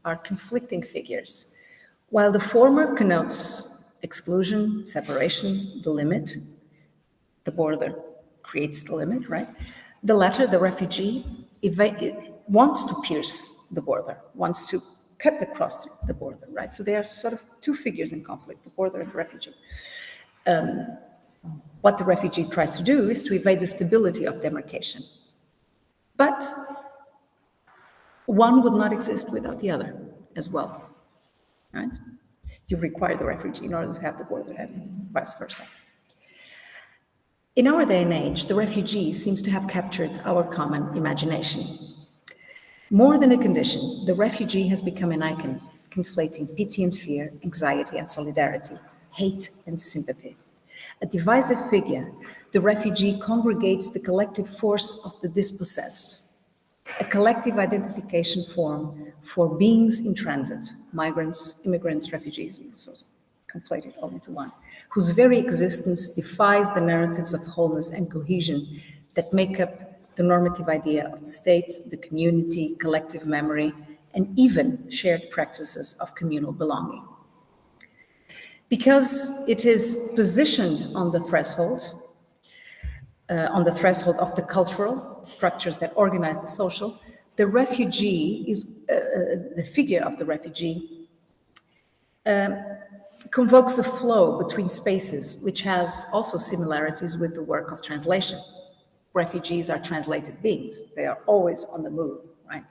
are conflicting figures. While the former connotes exclusion, separation, the limit, the border creates the limit, right? The latter, the refugee, wants to pierce the border, wants to cut across the border, right? So they are sort of two figures in conflict, the border and the refugee. What the refugee tries to do is to evade the stability of demarcation. But one would not exist without the other as well, right? You require the refugee in order to have the border and vice versa. In our day and age, the refugee seems to have captured our common imagination. More than a condition, the refugee has become an icon, conflating pity and fear, anxiety and solidarity, hate and sympathy. A divisive figure, the refugee congregates the collective force of the dispossessed, a collective identification form for beings in transit, migrants, immigrants, refugees, sort of conflated all into one, whose very existence defies the narratives of wholeness and cohesion that make up the normative idea of the state, the community, collective memory, and even shared practices of communal belonging. Because it is positioned on the threshold of the cultural structures that organize the social, the refugee is, the figure of the refugee convokes a flow between spaces, which has also similarities with the work of translation. Refugees are translated beings. They are always on the move, right?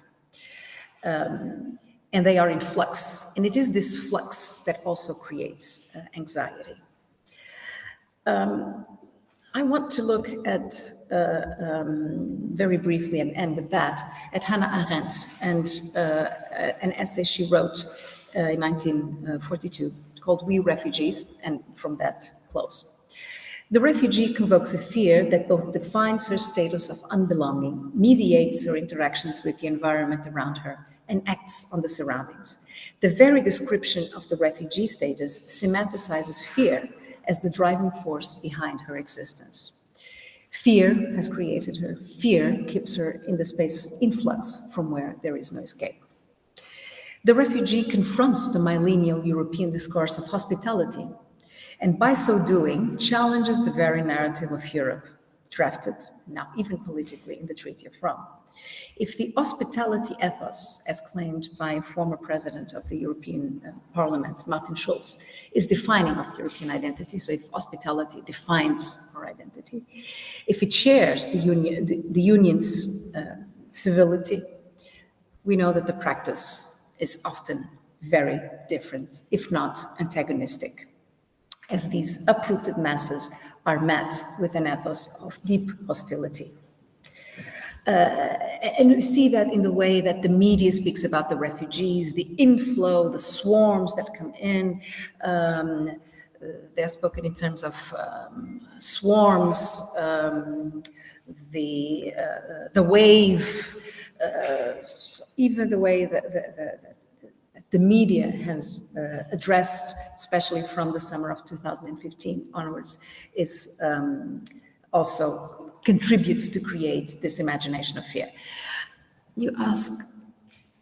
And they are in flux. And it is this flux that also creates anxiety. I want to look at, very briefly, and end with that, at Hannah Arendt and an essay she wrote in 1942 called We Refugees, and from that close. The refugee convokes a fear that both defines her status of unbelonging, mediates her interactions with the environment around her, and acts on the surroundings. The very description of the refugee status semanticizes fear as the driving force behind her existence. Fear has created her. Fear keeps her in the space influx from where there is no escape. The refugee confronts the millennial European discourse of hospitality, and by so doing, challenges the very narrative of Europe, drafted, now even politically, in the Treaty of Rome. If the hospitality ethos, as claimed by a former president of the European Parliament, Martin Schulz, is defining of European identity, so if hospitality defines our identity, if it shares the union's civility, we know that the practice is often very different, if not antagonistic, as these uprooted masses are met with an ethos of deep hostility. And we see that in the way that the media speaks about the refugees, the inflow, the swarms that come in. They're spoken in terms of swarms, the wave, even the way that the media has addressed, especially from the summer of 2015 onwards, is also contributes to create this imagination of fear. You ask,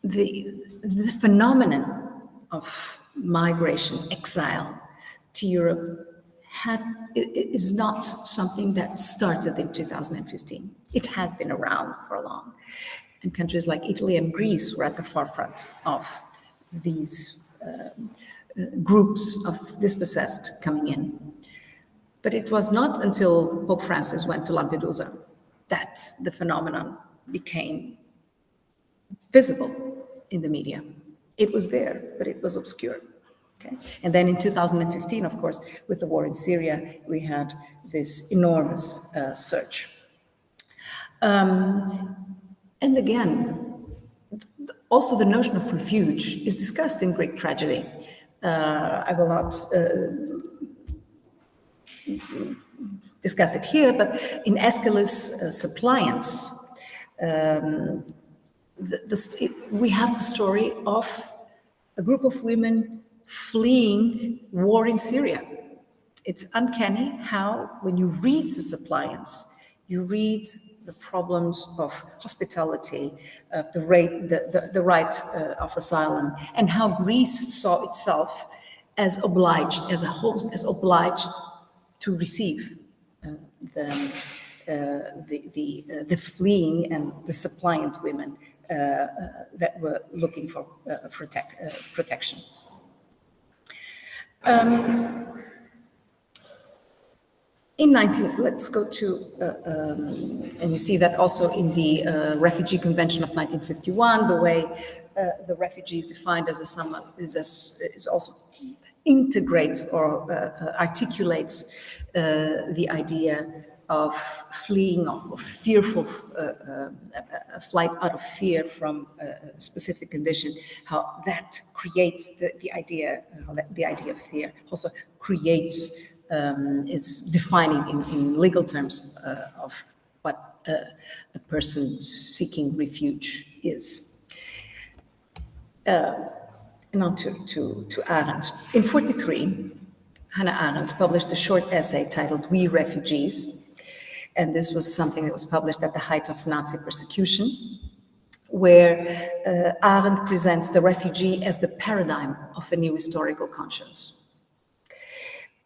the phenomenon of migration, exile to Europe is not something that started in 2015. It had been around for long. And countries like Italy and Greece were at the forefront of these groups of dispossessed coming in. But it was not until Pope Francis went to Lampedusa that the phenomenon became visible in the media. It was there, but it was obscure. Okay? And then in 2015, of course, with the war in Syria, we had this enormous surge. And again, also the notion of refuge is discussed in Greek tragedy. I will not discuss it here, but in Aeschylus' Suppliants, we have the story of a group of women fleeing war in Syria. It's uncanny how, when you read the Suppliants, you read the problems of hospitality, the right of asylum, and how Greece saw itself as obliged, as a host, as obliged to receive the fleeing and the suppliant women that were looking for protection. Let's go to, and you see that also in the Refugee Convention of 1951, the way the refugees defined as someone is also integrates or articulates the idea of fleeing or fearful, a flight out of fear from a specific condition, how that creates the idea of fear, also creates, is defining in legal terms of what a person seeking refuge is. And on to Arendt. In 1943, Hannah Arendt published a short essay titled We Refugees, and this was something that was published at the height of Nazi persecution, where Arendt presents the refugee as the paradigm of a new historical conscience,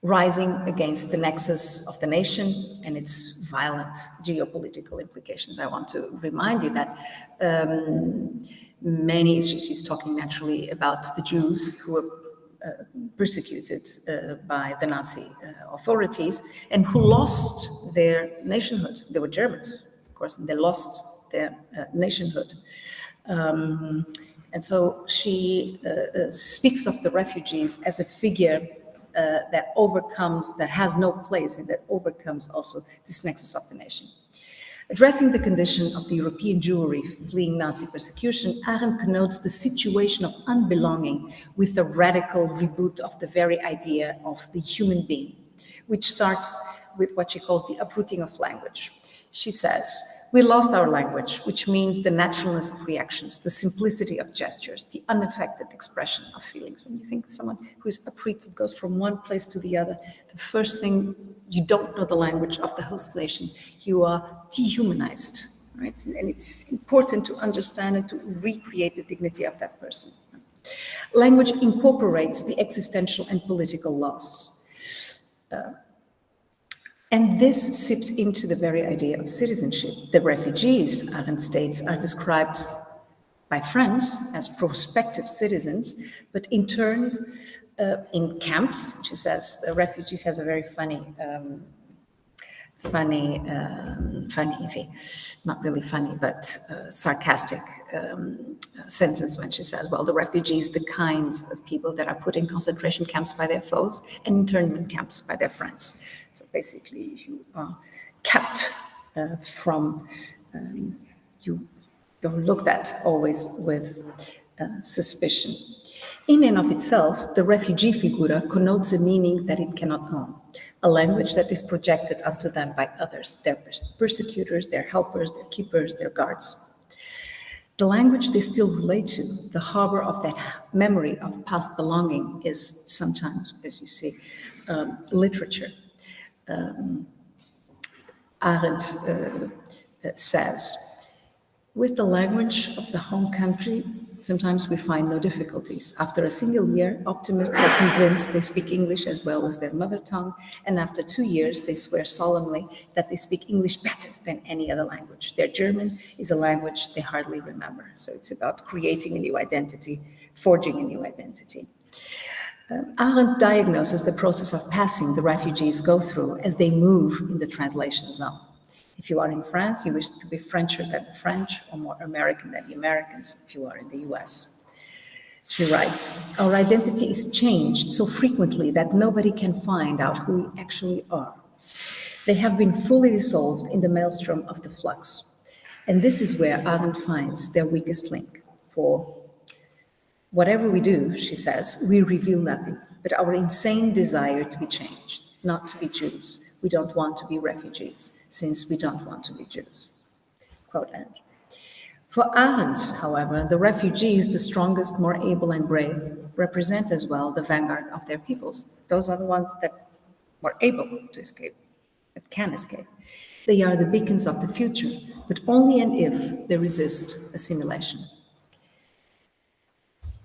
rising against the nexus of the nation and its violent geopolitical implications. I want to remind you that she's talking naturally about the Jews who were persecuted by the Nazi authorities and who lost their nationhood. They were Germans, of course, and they lost their nationhood. And so she speaks of the refugees as a figure that has no place and that overcomes also this nexus of the nation. Addressing the condition of the European Jewry fleeing Nazi persecution, Arendt connotes the situation of unbelonging with a radical reboot of the very idea of the human being, which starts with what she calls the uprooting of language. She says, we lost our language, which means the naturalness of reactions, the simplicity of gestures, the unaffected expression of feelings. When you think someone who is uprooted goes from one place to the other, the first thing, you don't know the language of the host nation. You are dehumanized, right? And it's important to understand and to recreate the dignity of that person. Language incorporates the existential and political loss. And this sips into the very idea of citizenship. The refugees, Arendt states, are described by friends as prospective citizens, but interned in camps. She says the refugees has a very funny, not really funny, but sarcastic sentence when she says, well, the refugees, the kinds of people that are put in concentration camps by their foes and internment camps by their friends. So basically, you are kept from, you're looked at always with suspicion. In and of itself, the refugee figura connotes a meaning that it cannot own, a language that is projected onto them by others, their persecutors, their helpers, their keepers, their guards. The language they still relate to, the harbor of that memory of past belonging, is sometimes, as you see, literature. Arendt says, with the language of the home country, sometimes we find no difficulties. After a single year, optimists are convinced they speak English as well as their mother tongue, and after 2 years, they swear solemnly that they speak English better than any other language. Their German is a language they hardly remember. So it's about creating a new identity, forging a new identity. Arendt diagnoses the process of passing the refugees go through as they move in the translation zone. If you are in France, you wish to be Frencher than the French, or more American than the Americans, if you are in the US. She writes, our identity is changed so frequently that nobody can find out who we actually are. They have been fully dissolved in the maelstrom of the flux. And this is where Arendt finds their weakest link. For whatever we do, she says, we reveal nothing but our insane desire to be changed, not to be Jews. We don't want to be refugees, since we don't want to be Jews. Quote end. For Arendt, however, the refugees, the strongest, more able and brave, represent as well the vanguard of their peoples. Those are the ones that were able to escape, that can escape. They are the beacons of the future, but only and if they resist assimilation.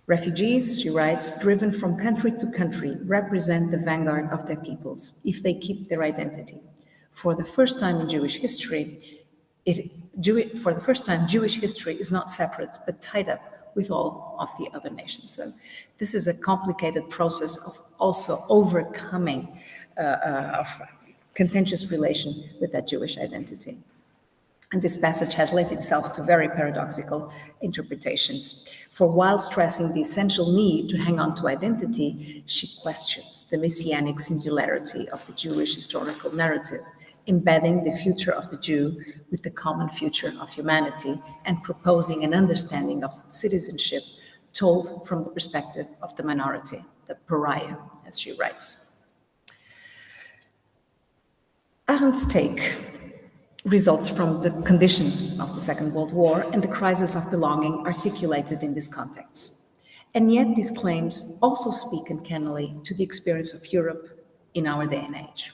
Refugees, she writes, driven from country to country, represent the vanguard of their peoples, if they keep their identity. For the first time in Jewish history, Jewish history is not separate, but tied up with all of the other nations. So this is a complicated process of also overcoming of contentious relation with that Jewish identity. And this passage has lent itself to very paradoxical interpretations. For while stressing the essential need to hang on to identity, she questions the messianic singularity of the Jewish historical narrative, embedding the future of the Jew with the common future of humanity and proposing an understanding of citizenship told from the perspective of the minority, the pariah, as she writes. Arendt's take results from the conditions of the Second World War and the crisis of belonging articulated in this context. And yet these claims also speak uncannily to the experience of Europe in our day and age,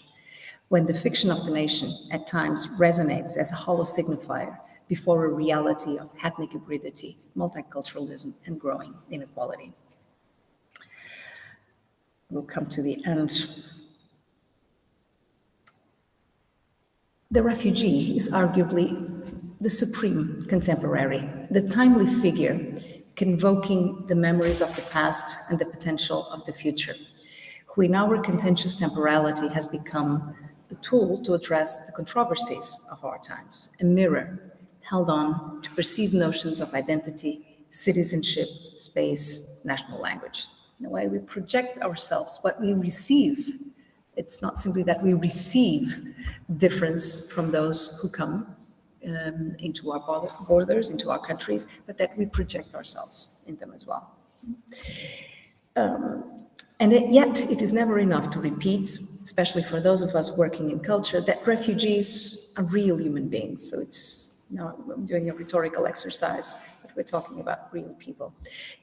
when the fiction of the nation at times resonates as a hollow signifier before a reality of ethnic hybridity, multiculturalism, and growing inequality. We'll come to the end. The refugee is arguably the supreme contemporary, the timely figure convoking the memories of the past and the potential of the future, who in our contentious temporality has become the tool to address the controversies of our times, a mirror held on to perceived notions of identity, citizenship, space, national language. In a way, we project ourselves, what we receive. It's not simply that we receive difference from those who come into our borders, into our countries, but that we project ourselves in them as well. And yet, it is never enough to repeat, especially for those of us working in culture, that refugees are real human beings. So it's, I'm doing a rhetorical exercise, but we're talking about real people,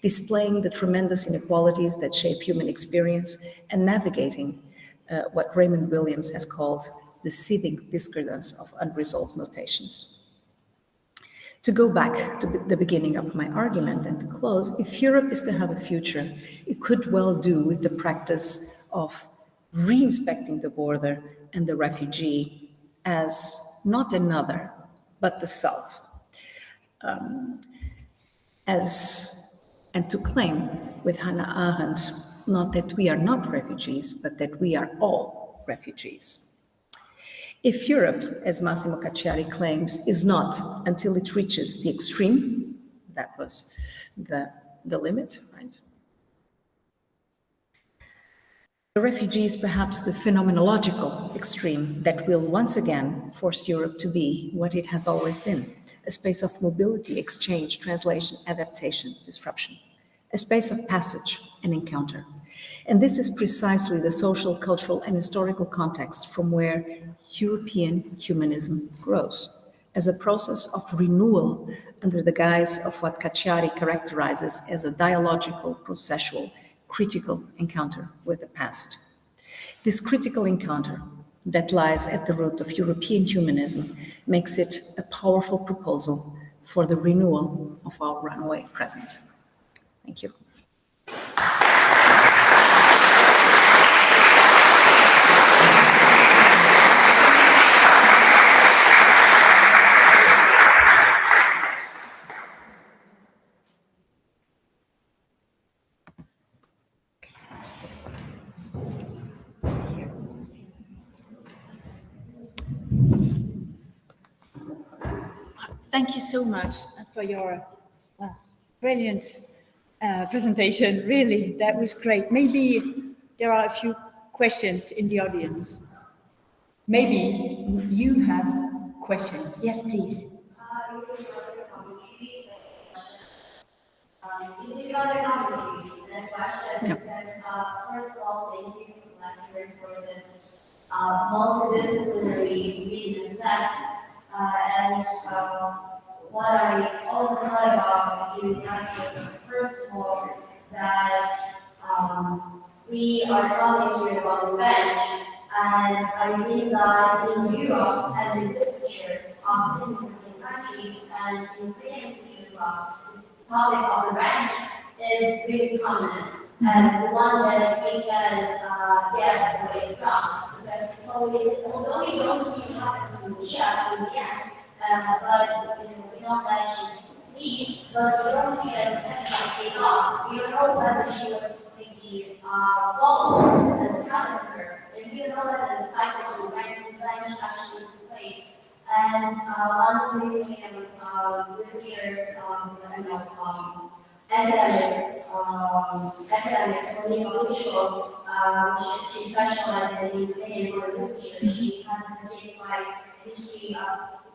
displaying the tremendous inequalities that shape human experience and navigating what Raymond Williams has called the seething discordance of unresolved notations. To go back to the beginning of my argument and to close, if Europe is to have a future, it could well do with the practice of re-inspecting the border and the refugee as not another, but the self. And to claim with Hannah Arendt, not that we are not refugees, but that we are all refugees. If Europe, as Massimo Cacciari claims, is not until it reaches the extreme, that was the limit, right? The refugee is perhaps the phenomenological extreme that will once again force Europe to be what it has always been, a space of mobility, exchange, translation, adaptation, disruption, a space of passage and encounter. And this is precisely the social, cultural, and historical context from where European humanism grows, as a process of renewal under the guise of what Cacciari characterizes as a dialogical, processual, critical encounter with the past. This critical encounter that lies at the root of European humanism makes it a powerful proposal for the renewal of our runaway present. Thank you. Thank you so much for your brilliant presentation. Really, that was great. Maybe there are a few questions in the audience. Maybe you have questions. Yes, please. You did not acknowledge that question because, first of all, thank you for lecturing for this multidisciplinary reading and text. And what I also thought about during the lecture was, first of all, that we are talking here about revenge, and I think that in Europe and in literature of different countries and in Korean literature as well, topic of revenge is really prominent and the one that we can get away from, because it's always, although we don't see what happens to Medea in the end, but we know that she's flee, but we don't see that the second one stayed off. We don't know whether she was maybe followed and what happened to her, and we don't know that the cycle of revenge actually is in place. And one thing in literature, academics, Olivia Lucio, she specializes in Ukrainian literature. She has a case-wise history of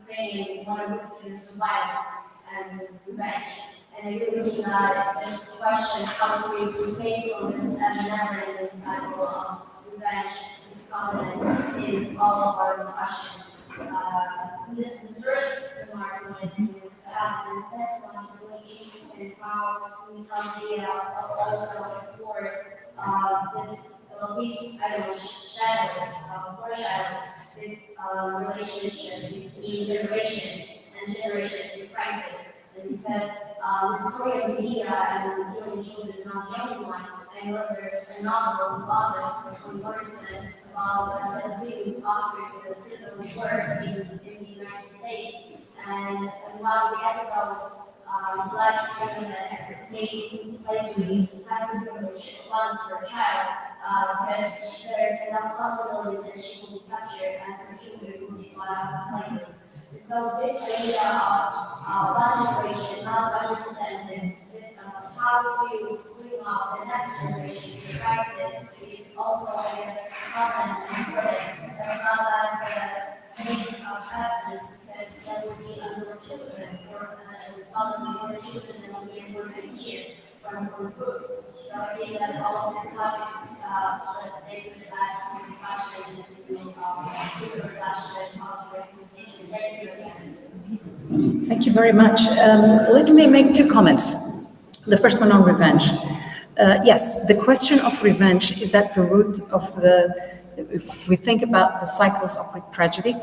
Ukrainian literature to violence and revenge. And I really think that this question comes to the same from the never-ending cycle of revenge is prominent in all of our discussions. This is the first remark I wanted to add, and the second one is really interested in how we also explores these shadows, foreshadows, the relationship between generations and generations in crisis. And because the story of Medea and killing children is not the only one, I know there's a novel of others from Horsemen about being offered the civil word in the United States. And one of the episodes, Black women as escaped slavery has to do with one for a child, because there's enough possibility that she will be captured and her children will be brought out of slavery. And so this idea of one generation not understanding how to bring up the next generation in the crisis is also, I guess, common and important, as well as the space of absence, because as would be unborn children, or fathers of born children that would be unborn ideas, or unborn books. So I think that all of these topics that they could add to discussion and to discussion of representation. Thank you again. Thank you very much. Let me make two comments. The first one on revenge. Yes, the question of revenge is at the root of if we think about the cycles of Greek tragedy,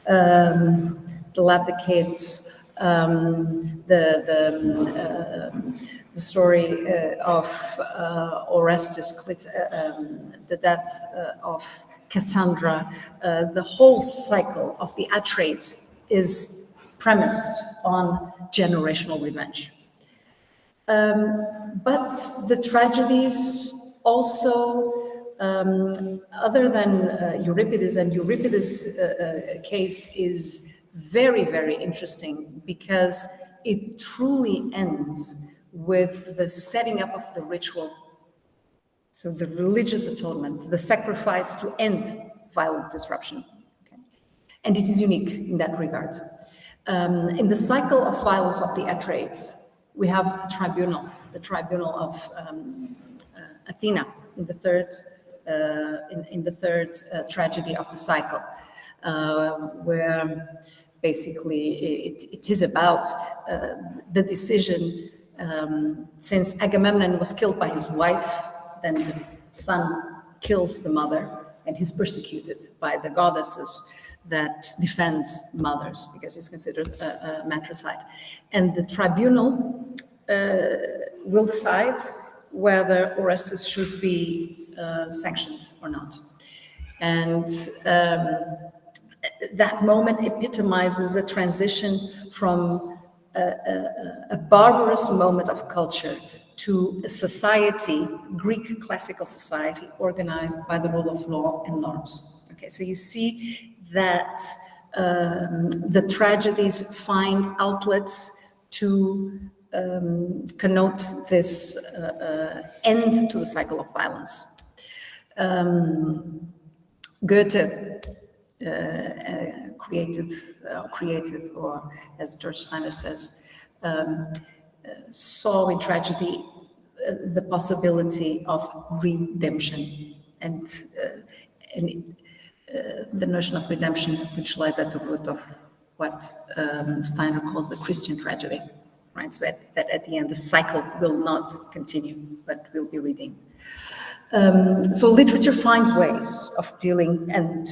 the Labdacids, the story of Orestes, the death of Cassandra, the whole cycle of the Atreides is premised on generational revenge. But the tragedies also, other than Euripides, and Euripides' case is very, very interesting because it truly ends with the setting up of the ritual. So the religious atonement, the sacrifice to end violent disruption. Okay. And it is unique in that regard. In the cycle of violence of the Atreides, we have a tribunal, the tribunal of Athena in the third tragedy of the cycle, where basically it is about the decision, since Agamemnon was killed by his wife, then the son kills the mother, and he's persecuted by the goddesses that defend mothers because it's considered a matricide. And the tribunal will decide whether Orestes should be sanctioned or not. And that moment epitomizes a transition from a barbarous moment of culture to a society, Greek classical society, organized by the rule of law and norms. Okay, so you see that the tragedies find outlets to connote this end to the cycle of violence. Goethe created, or as George Steiner says, saw in tragedy the possibility of redemption, and the notion of redemption, which lies at the root of what Steiner calls the Christian tragedy, right? So that at the end, the cycle will not continue, but will be redeemed. So literature finds ways of dealing, and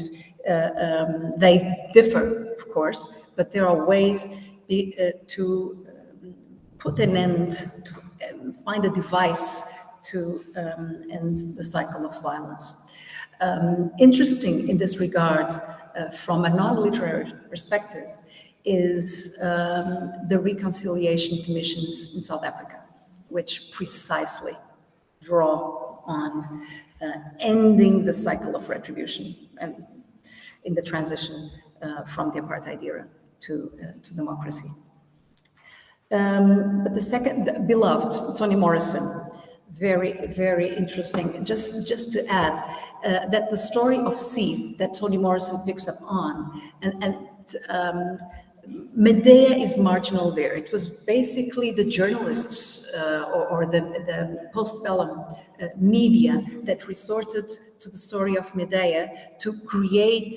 they differ, of course, but there are ways to put an end, to find a device to end the cycle of violence. Interesting in this regard, from a non-literary perspective, is the reconciliation commissions in South Africa, which precisely draw on ending the cycle of retribution and in the transition from the apartheid era to democracy. But the second, beloved, Toni Morrison, very, very interesting. Just to add that the story of Seath that Toni Morrison picks up on, and Medea is marginal there. It was basically the journalists or the postbellum media that resorted to the story of Medea to create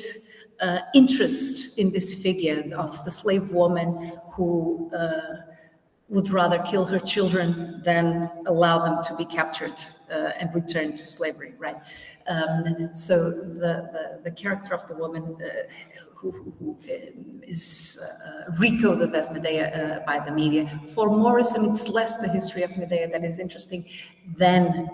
interest in this figure of the slave woman who would rather kill her children than allow them to be captured and returned to slavery, right? So the character of the woman who is recoded as Medea by the media. For Morrison, it's less the history of Medea that is interesting than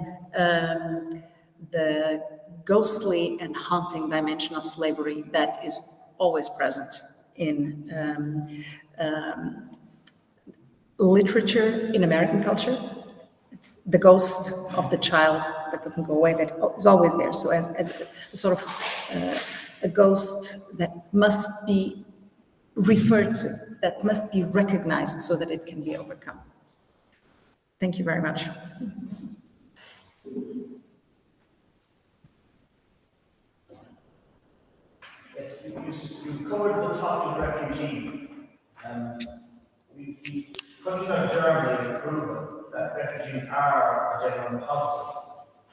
the ghostly and haunting dimension of slavery that is always present in literature in American culture. It's the ghost of the child that doesn't go away, that is always there. So as a sort of a ghost that must be referred to, that must be recognized so that it can be overcome. Thank you very much. Yes, you covered the topic of refugees. Countries like Germany have proven that refugees are a genuine positive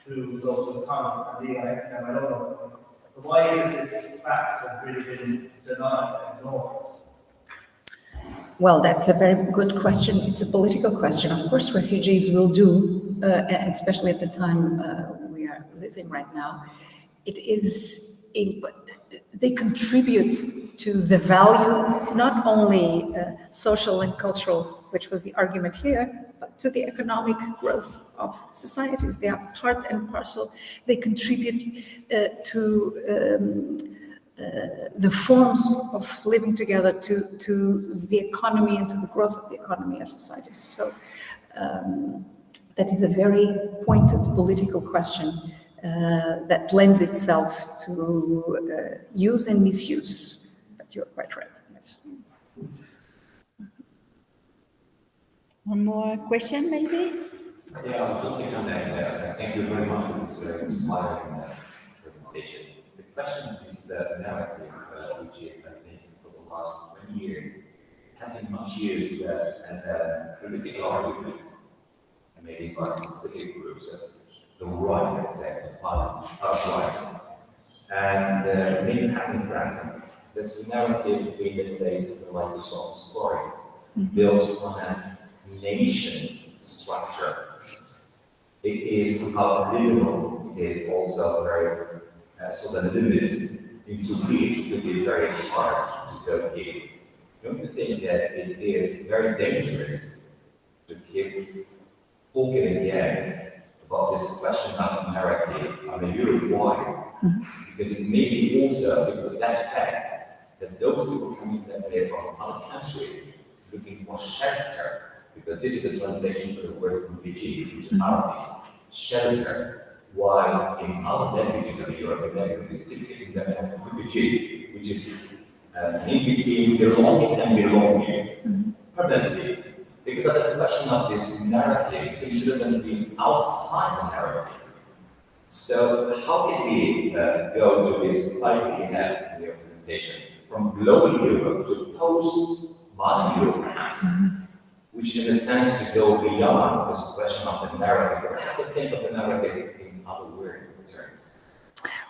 to local economy and the economy. I don't know. But why is this fact has really been denied and ignored? Well, that's a very good question. It's a political question. Of course, refugees will do, and especially at the time we are living right now. They contribute to the value, not only social and cultural, which was the argument here, but to the economic growth of societies. They are part and parcel. They contribute to the forms of living together, to the economy and to the growth of the economy of societies. So that is a very pointed political question that lends itself to use and misuse. But you're quite right. Yes. One more question, maybe? Yeah, just to connect, thank you very much for this inspiring presentation. The question is narrative, which is, I think, for the last 20 years, has been much used as a critical argument, and maybe by specific groups of the right, let's say, the uprising. And maybe perhaps in France, this narrative is being, let's say, something like the sort of story, built on a nation structure. It is somehow liberal, it is also very so the limits into which could be very hard to go in. Don't you think that it is very dangerous to keep talking again about this question of narrative on the Europe-wide? Because it may be also because of that fact that those people coming, let's say, from other countries looking for shelter, because this is the translation for the word refugee, which is Arabic, shelter. While in our language of Europe, we still think them as refugees, which is in between belonging and belonging, permanently. Because of this question of this narrative, consider them to be outside the narrative. So how can we go to this cycle we have in the representation, from global Europe to post-modern Europe, perhaps, which in a sense to go beyond this question of the narrative, or have to think of the narrative in other words terms.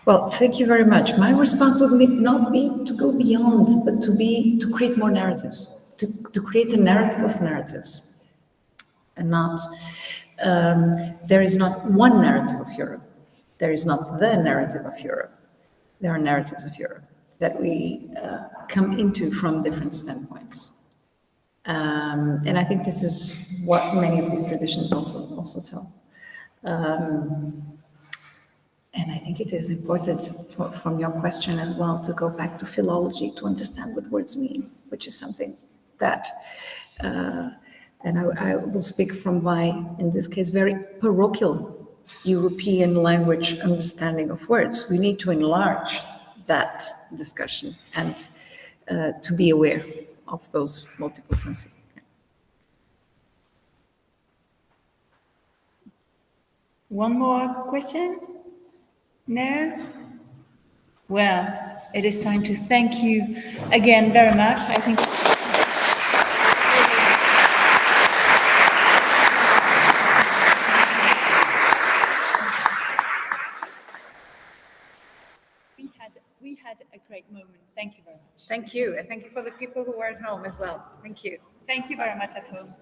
Well, thank you very much. My response would not be to go beyond, but to create more narratives, to create a narrative of narratives, and not. There is not one narrative of Europe. There is not the narrative of Europe. There are narratives of Europe that we come into from different standpoints. And I think this is what many of these traditions also tell. And I think it is important from your question as well to go back to philology to understand what words mean, which is something that, and I will speak from my, in this case, very parochial European language understanding of words. We need to enlarge that discussion and to be aware of those multiple senses. One more question? No? Well, it is time to thank you again very much. I think we had a great moment. Thank you very much. Thank you, and thank you for the people who are at home as well. Thank you. Thank you very much at home.